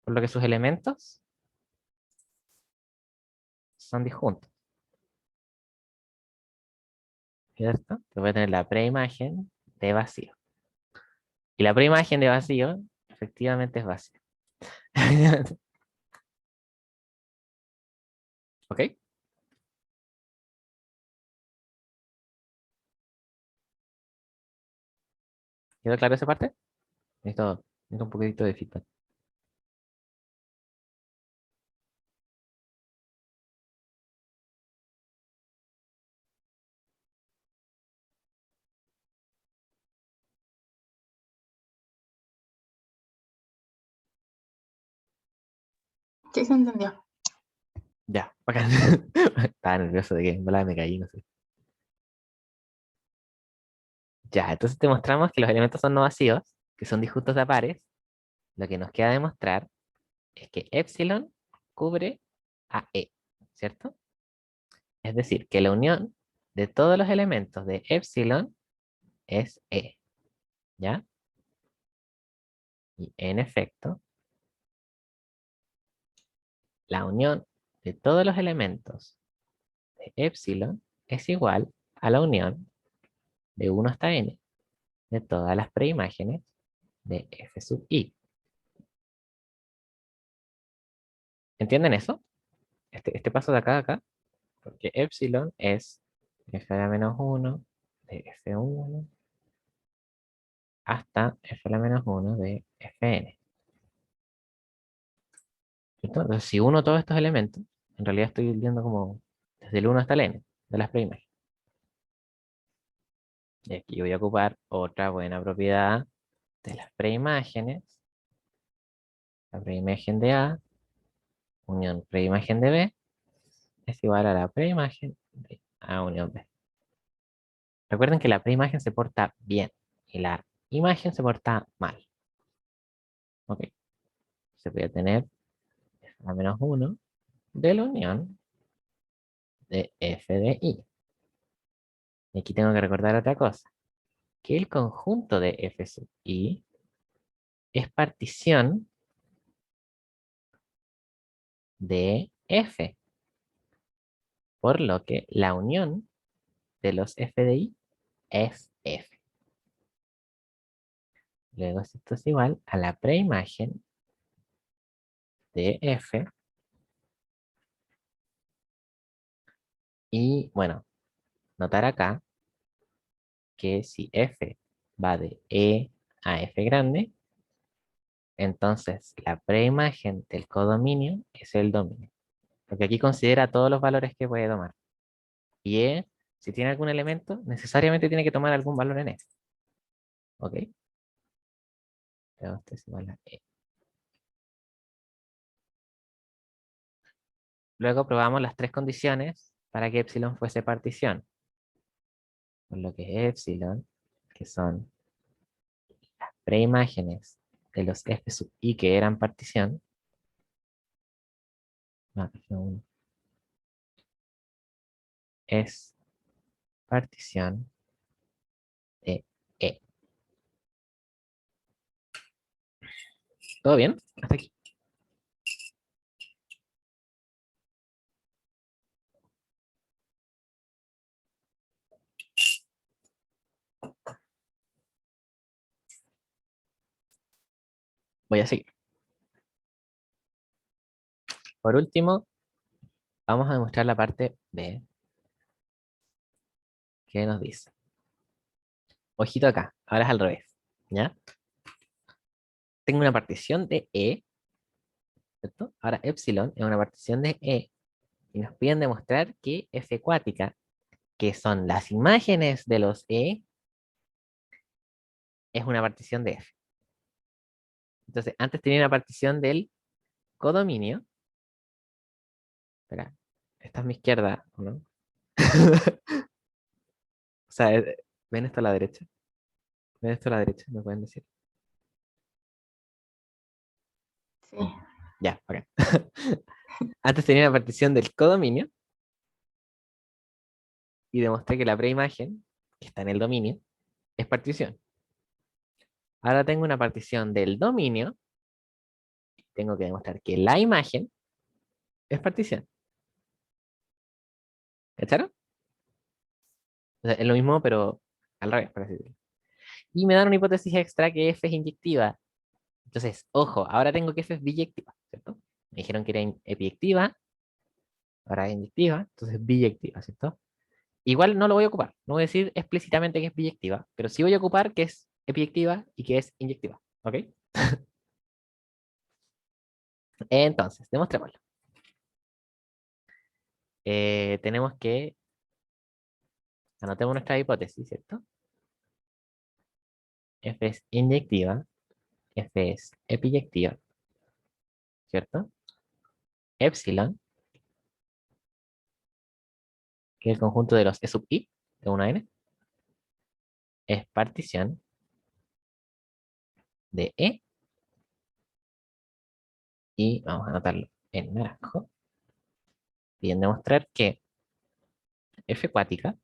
Por lo que sus elementos son disjuntos. ¿Cierto? Entonces voy a tener la preimagen de vacío. Y la preimagen de vacío efectivamente es vacío. ¿Ok? ¿Quedó claro esa parte? Necesito un poquitito de feedback. Sí, se entendió. Ya, bacán. Estaba nervioso de que en volada me caí, no sé. Ya, entonces demostramos que los elementos son no vacíos, que son disjuntos de a pares. Lo que nos queda demostrar es que epsilon cubre a E, ¿cierto? Es decir, que la unión de todos los elementos de epsilon es E, ¿ya? Y en efecto, la unión de todos los elementos de epsilon es igual a la unión de 1 hasta n de todas las preimágenes de f sub i. ¿Entienden eso? Este paso de acá a acá, porque epsilon es f a la menos 1 de f1 hasta f a la menos 1 de fn. ¿Cierto? Entonces, si uno todos estos elementos, en realidad estoy viendo como desde el 1 hasta el n de las preimágenes. Y aquí voy a ocupar otra buena propiedad de las preimágenes. La preimagen de A, unión preimagen de B, es igual a la preimagen de A unión B. Recuerden que la preimagen se porta bien y la imagen se porta mal. Ok. Se puede tener f a la menos 1 de la unión de f de i. Y aquí tengo que recordar otra cosa, que el conjunto de f sub i es partición de f, por lo que la unión de los f de i es f. Luego esto es igual a la preimagen de f. Y bueno, notar acá que si f va de e a f grande, entonces la preimagen del codominio es el dominio. Porque aquí considera todos los valores que puede tomar. Y e, si tiene algún elemento, necesariamente tiene que tomar algún valor en f. ¿Ok? Esto es igual a e. Luego probamos las tres condiciones para que epsilon fuese partición. Por lo que es epsilon, que son las preimágenes de los f sub i que eran partición. No, F1 es partición de E. ¿Todo bien? Hasta aquí. Voy a seguir. Por último, vamos a demostrar la parte B. ¿Qué nos dice? Ojito acá, ahora es al revés. ¿Ya? Tengo una partición de E, ¿cierto? Ahora epsilon es una partición de E. Y nos piden demostrar que F cuática, que son las imágenes de los E, es una partición de F. Entonces, antes tenía una partición del codominio. Espera, esta es mi izquierda, ¿no? O sea, ¿ven esto a la derecha? ¿Ven esto a la derecha? ¿Me pueden decir? Sí. Ya, ok. Antes tenía una partición del codominio y demostré que la preimagen, que está en el dominio, es partición. Ahora tengo una partición del dominio. Tengo que demostrar que la imagen es partición. ¿Cacharon? O sea, es lo mismo, pero al revés, por así decirlo. Y me dan una hipótesis extra que F es inyectiva. Entonces, ojo, ahora tengo que F es biyectiva, ¿cierto? Me dijeron que era epiyectiva, ahora es inyectiva, entonces biyectiva, ¿cierto? Igual no lo voy a ocupar, no voy a decir explícitamente que es biyectiva, pero sí voy a ocupar que es epiyectiva y que es inyectiva, ¿ok? Entonces, demostrémoslo. Tenemos que anotemos nuestra hipótesis, ¿cierto? F es inyectiva, F es epiyectiva, ¿cierto? Epsilon, que es el conjunto de los E sub i, de 1 a n, es partición de E, y vamos a anotarlo en naranjo, y en demostrar que F cuática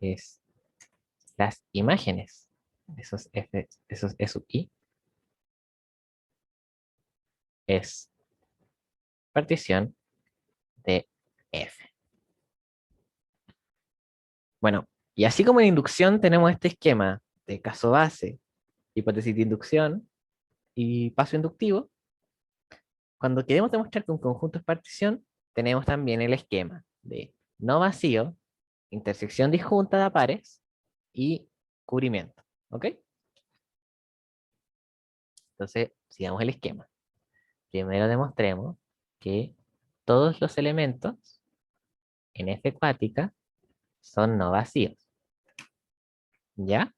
es las imágenes de esos F, esos E sub i, es partición de F. Bueno, y así como en inducción tenemos este esquema de caso base, hipótesis de inducción y paso inductivo, cuando queremos demostrar que un conjunto es partición, tenemos también el esquema de no vacío, intersección disjunta de pares y cubrimiento. ¿Ok? Entonces, sigamos el esquema. Primero demostremos que todos los elementos en F cuática son no vacíos. ¿Ya?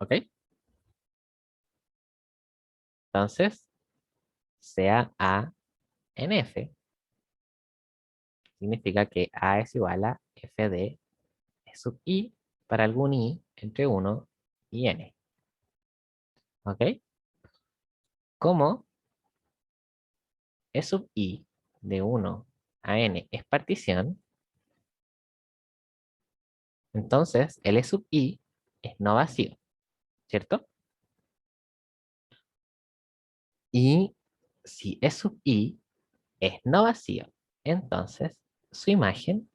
¿Ok? Entonces, sea A en F, significa que A es igual a F de E sub I para algún I entre 1 y N. ¿Ok? Como E sub I de 1 a N es partición, entonces el E sub I es no vacío, ¿cierto? Y si E sub I es no vacío, entonces su imagen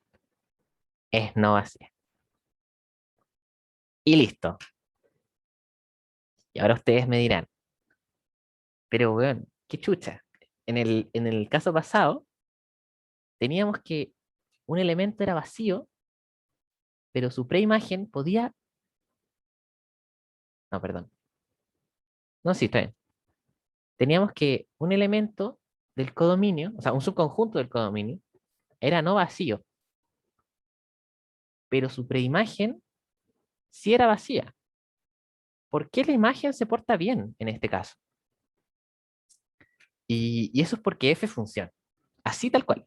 es no vacía. Y listo. Y ahora ustedes me dirán, pero weón, qué chucha. En el caso pasado, teníamos que un elemento era vacío, pero su preimagen podía... No, perdón. No, sí, está bien. Teníamos que un elemento del codominio, o sea, un subconjunto del codominio, era no vacío, pero su preimagen sí era vacía. ¿Por qué la imagen se porta bien en este caso? Y eso es porque F funciona. Así tal cual.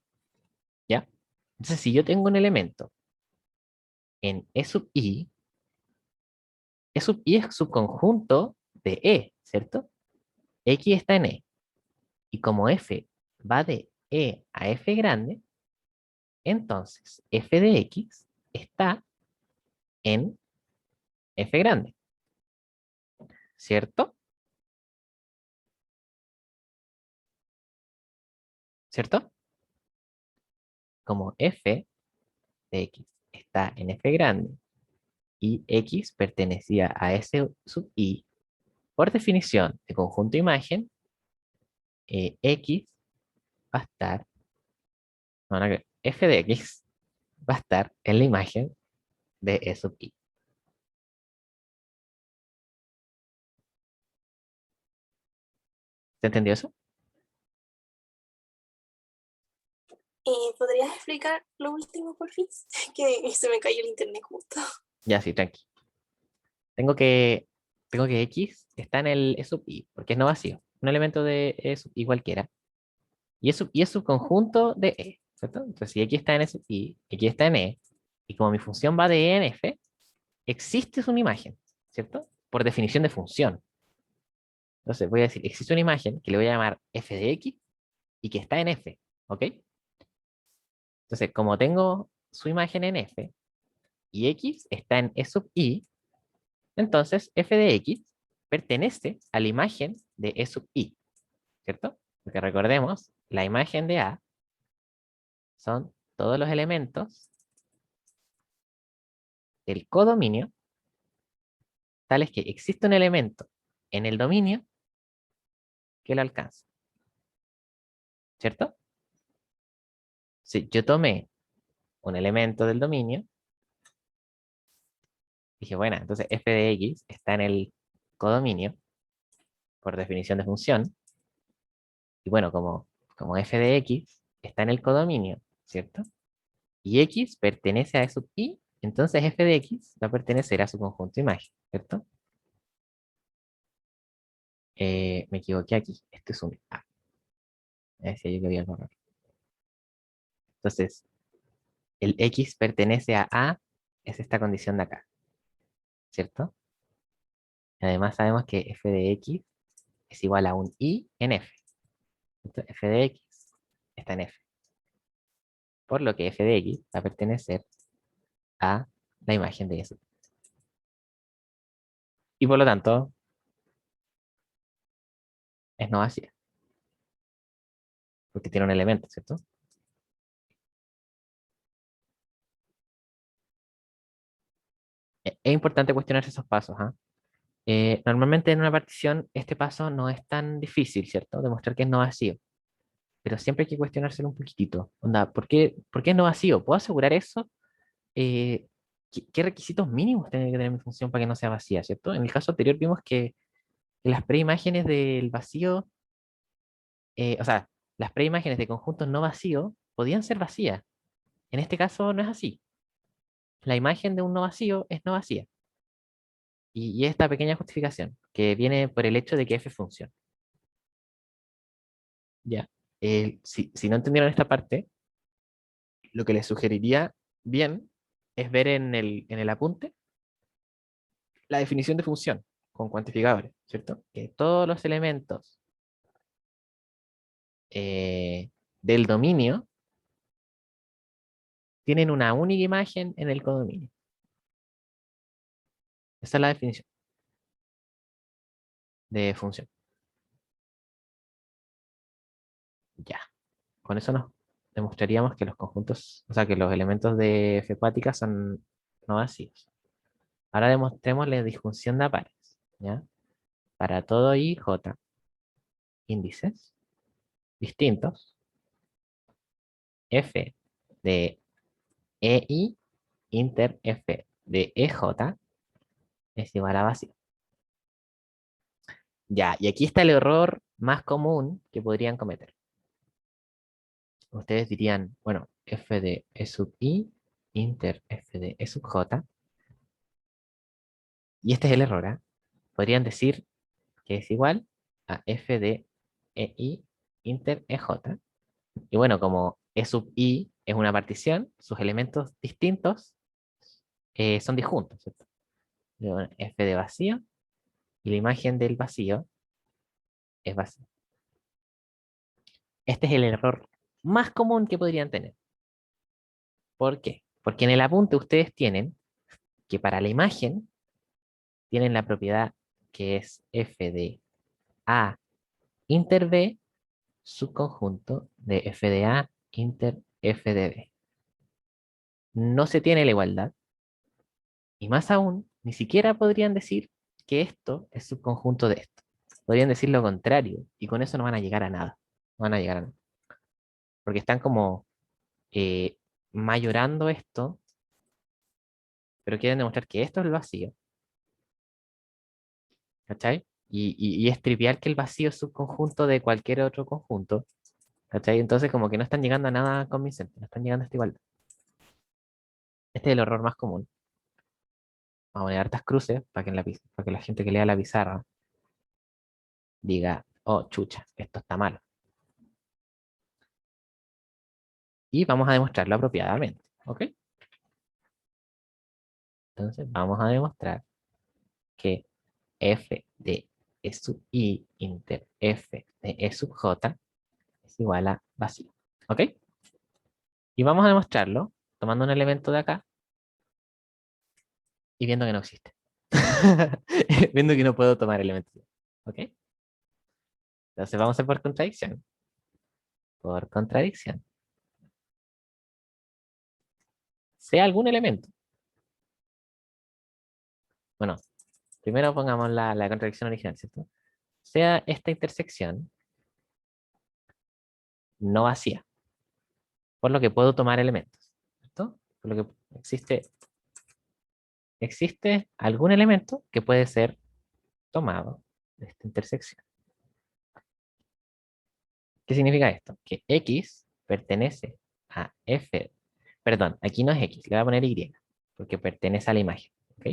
¿Ya? Entonces, si yo tengo un elemento en E sub I, E sub I es subconjunto de E, ¿cierto? X está en E. Y como F va de E a F grande, entonces F de X está en F grande, ¿cierto? ¿Cierto? Como F de X está en F grande y X pertenecía a S sub I, por definición de conjunto imagen, X va a estar, no, F de X va a estar en la imagen de E sub I. ¿Se entendió eso? ¿Podrías explicar lo último, por fin? Que se me cayó el internet justo. Ya, sí, tranqui. Tengo que, tengo que X está en el E sub I, porque es no vacío. Un elemento de E sub I cualquiera. Y es subconjunto de E, ¿cierto? Entonces, si X está en E sub I, X está en E, y como mi función va de E en F, existe una imagen, ¿cierto? Por definición de función. Entonces, voy a decir, existe una imagen que le voy a llamar F de X y que está en F, ¿ok? Entonces, como tengo su imagen en F y X está en E sub I, entonces f de X pertenece a la imagen de E sub I, ¿cierto? Porque recordemos, la imagen de A son todos los elementos del codominio, tales que existe un elemento en el dominio que lo alcanza, ¿cierto? Si yo tomé un elemento del dominio, dije, bueno, entonces f de X está en el codominio, por definición de función, y bueno, como f de X está en el codominio, ¿cierto? Y X pertenece a E sub I, entonces f de X va a pertenecer a su conjunto imagen, ¿cierto? Me equivoqué aquí. Este es un A. Decía yo que había borrar. Entonces, el X pertenece a A, es esta condición de acá, ¿cierto? Además sabemos que f de X es igual a un I en F. Entonces, f de X está en F. Por lo que f de X va a pertenecer a la imagen de eso. Y por lo tanto, es no vacía. Porque tiene un elemento, ¿cierto? Es importante cuestionarse esos pasos, ¿ah? Normalmente en una partición este paso no es tan difícil, ¿cierto? Demostrar que es no vacío, pero siempre hay que cuestionárselo un poquitito. Onda, ¿por qué es no vacío? ¿Puedo asegurar eso? ¿Qué requisitos mínimos tiene que tener mi función para que no sea vacía, ¿cierto? En el caso anterior vimos que las preimágenes del vacío, o sea, las preimágenes de conjuntos no vacíos podían ser vacías. En este caso no es así. La imagen de un no vacío es no vacía. Y esta pequeña justificación, que viene por el hecho de que f funciona. Ya. Si no entendieron esta parte, lo que les sugeriría bien es ver en el apunte la definición de función con cuantificadores, ¿cierto? Que todos los elementos del dominio tienen una única imagen en el codominio. Esa es la definición de función. Ya. Con eso nos demostraríamos que los conjuntos, o sea, que los elementos de f hepática son no vacíos. Ahora demostremos la disjunción de pares, ¿ya? Para todo i, j, índices distintos, f de ei inter f de ej es igual a vacío. Ya, y aquí está el error más común que podrían cometer. Ustedes dirían, bueno, f de e sub i inter f de e sub j, y este es el error, ¿ah? Podrían decir que es igual a f de ei inter ej. Y bueno, como e sub i es una partición, sus elementos distintos son disjuntos, ¿cierto? Y bueno, f de vacío y la imagen del vacío es vacío. Este es el error más común que podrían tener. ¿Por qué? Porque en el apunte ustedes tienen que para la imagen tienen la propiedad que es f de a inter b subconjunto de f de a inter f de b. No se tiene la igualdad. Y más aún, ni siquiera podrían decir que esto es subconjunto de esto. Podrían decir lo contrario y con eso no van a llegar a nada. No van a llegar a nada. Porque están como mayorando esto, pero quieren demostrar que esto es el vacío. ¿Cachai? Y es trivial que el vacío es subconjunto de cualquier otro conjunto. ¿Cachai? Entonces como que no están llegando a nada convincente, no están llegando a esta igualdad. Este es el error más común. Vamos a poner hartas cruces para que la gente que lea la pizarra diga, oh, chucha, esto está mal. Y vamos a demostrarlo apropiadamente. ¿Ok? Entonces vamos a demostrar que f de e sub i inter f de e sub j es igual a vacío. ¿Ok? Y vamos a demostrarlo tomando un elemento de acá y viendo que no existe. Viendo que no puedo tomar elementos. ¿Ok? Entonces vamos a hacer por contradicción. Por contradicción. Sea algún elemento. Bueno, primero pongamos la contradicción original, ¿cierto? Sea esta intersección no vacía, por lo que puedo tomar elementos, ¿cierto? Por lo que existe algún elemento que puede ser tomado de esta intersección. ¿Qué significa esto? Que X pertenece a F, perdón, aquí no es X, le voy a poner Y, porque pertenece a la imagen, ¿ok?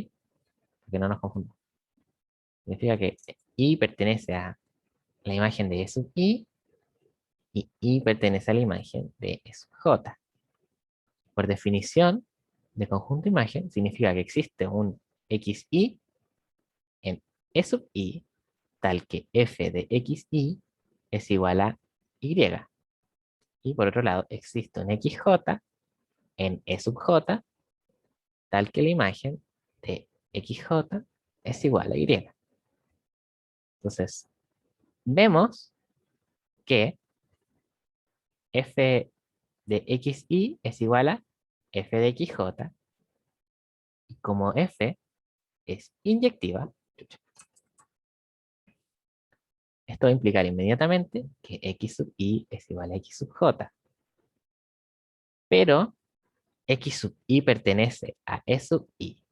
Porque no nos confundamos. Significa que Y pertenece a la imagen de E sub I y Y pertenece a la imagen de E sub J. Por definición de conjunto imagen, significa que existe un XY en E sub I tal que f de xy es igual a y. Y por otro lado, existe un xj en e sub j tal que la imagen de xj es igual a y. Entonces, vemos que f de xy es igual a f de xj como F es inyectiva, esto va a implicar inmediatamente que X sub I es igual a X sub J. Pero X sub I pertenece a E sub I.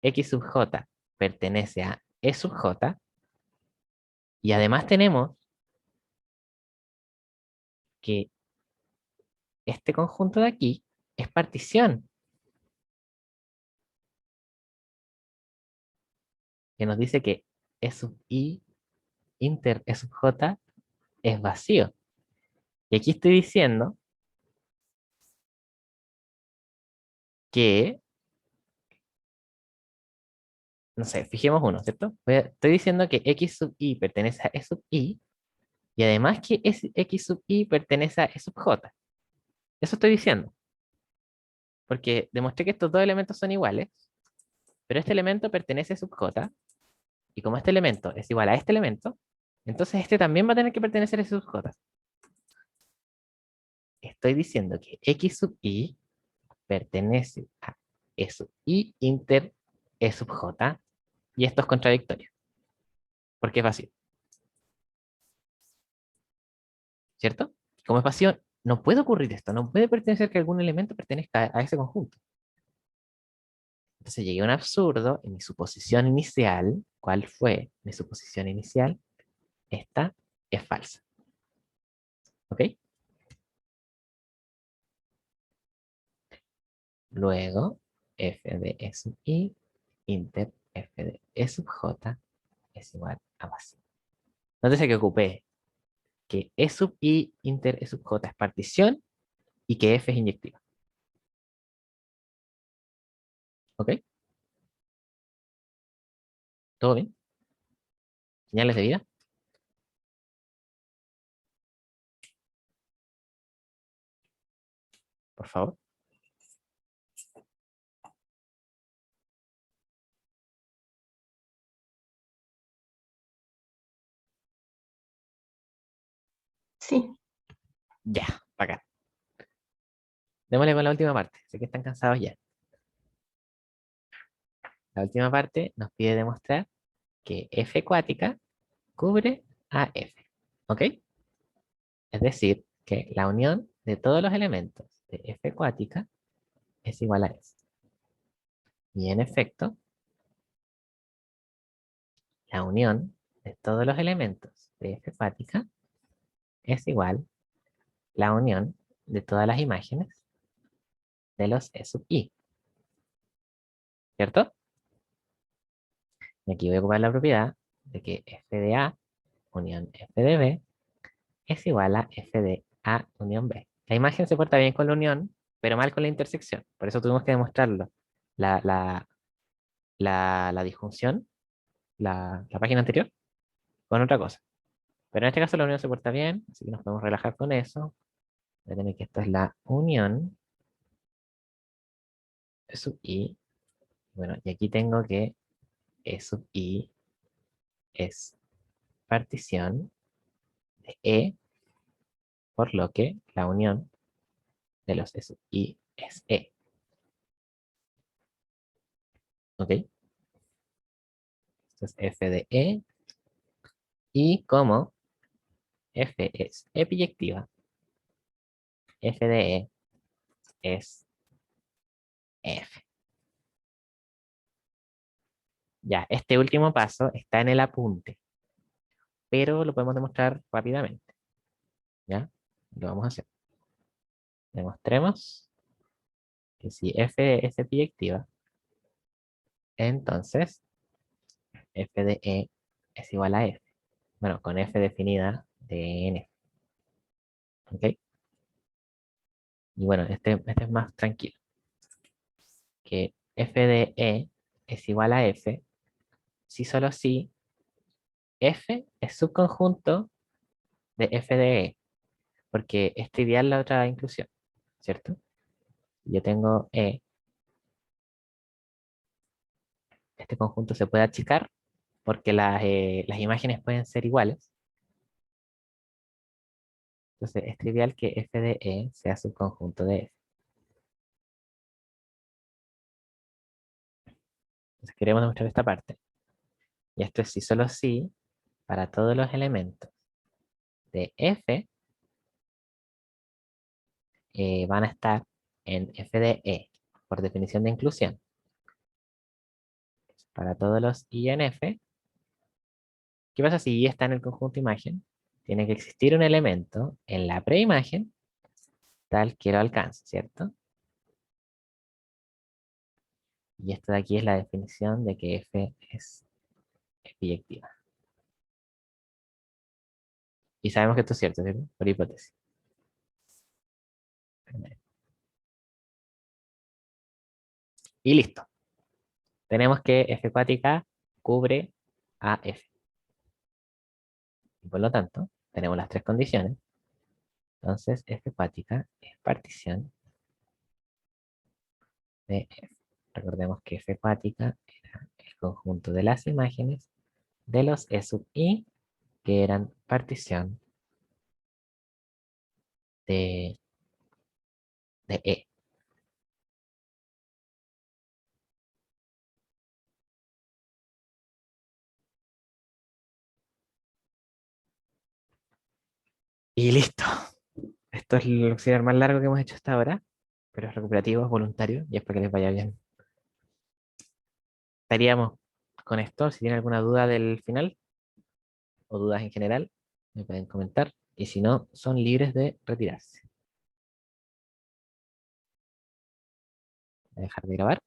X sub J pertenece a E sub J. Y además tenemos que este conjunto de aquí es partición, que nos dice que E sub I inter E sub J es vacío. Y aquí estoy diciendo que, no sé, fijemos uno, ¿cierto? Estoy diciendo que X sub I pertenece a E sub I y además que X sub I pertenece a E sub J. Eso estoy diciendo, porque demostré que estos dos elementos son iguales, pero este elemento pertenece a sub J y como este elemento es igual a este elemento, entonces este también va a tener que pertenecer a sub J. Estoy diciendo que X sub I pertenece a E sub I inter E sub J y esto es contradictorio, porque es vacío, ¿cierto? Como es vacío, no puede ocurrir esto, no puede pertenecer que algún elemento pertenezca a ese conjunto. Entonces llegué a un absurdo en mi suposición inicial. ¿Cuál fue mi suposición inicial? Esta es falsa. ¿Ok? Luego, f de E sub I inter f de E sub J es igual a vacío. Nótese que ocupé que E sub I inter E sub J es partición y que F es inyectiva. ¿Ok? ¿Todo bien? ¿Señales de vida? Por favor. Sí, Ya, acá. Démosle con la última parte. Sé que están cansados ya. La última parte nos pide demostrar que F cuática cubre a F. ¿Ok? Es decir, que la unión de todos los elementos de F cuática es igual a S. Y en efecto, la unión de todos los elementos de F cuática es igual a la unión de todas las imágenes de los E sub I. ¿Cierto? Y aquí voy a ocupar la propiedad de que F de A unión F de B es igual a F de A unión B. La imagen se porta bien con la unión, pero mal con la intersección. Por eso tuvimos que demostrarlo. La disjunción, la página anterior, con otra cosa. Pero en este caso la unión se porta bien, así que nos podemos relajar con eso. Voy a tener que esto es la unión E sub I. Bueno, y aquí tengo que E sub I es partición de E, por lo que la unión de los E sub I es E. ¿Ok? Esto es F de E. Y como F es E biyectiva, F de E es F. Ya, este último paso está en el apunte, pero lo podemos demostrar rápidamente. ¿Ya? Lo vamos a hacer. Demostremos que si F es biyectiva, entonces F de E es igual a F. Bueno, con F definida de N. ¿Ok? Y bueno, este es más tranquilo. Que F de E es igual a F si solo si F es subconjunto de F de E. Porque es trivial la otra inclusión, ¿cierto? Yo tengo E, este conjunto se puede achicar porque las imágenes pueden ser iguales. Entonces es trivial que F de E sea subconjunto de F. Entonces queremos demostrar esta parte. Y esto es sí, solo sí, para todos los elementos de F van a estar en F de E, por definición de inclusión. Para todos los I en F, ¿qué pasa si I está en el conjunto imagen? Tiene que existir un elemento en la preimagen tal que lo alcance, ¿cierto? Y esto de aquí es la definición de que F es biyectiva. Y sabemos que esto es cierto, ¿cierto? Por hipótesis. Y listo. Tenemos que F cuática cubre a F. Y por lo tanto, tenemos las tres condiciones. Entonces, F cuática es partición de F. Recordemos que F cuática era el conjunto de las imágenes de los E sub I que eran partición de E. Y listo. Esto es el auxiliar más largo que hemos hecho hasta ahora, pero es recuperativo, es voluntario y espero que les vaya bien. Estaríamos con esto. Si tienen alguna duda del final o dudas en general, me pueden comentar. Y si no, son libres de retirarse. Voy a dejar de grabar.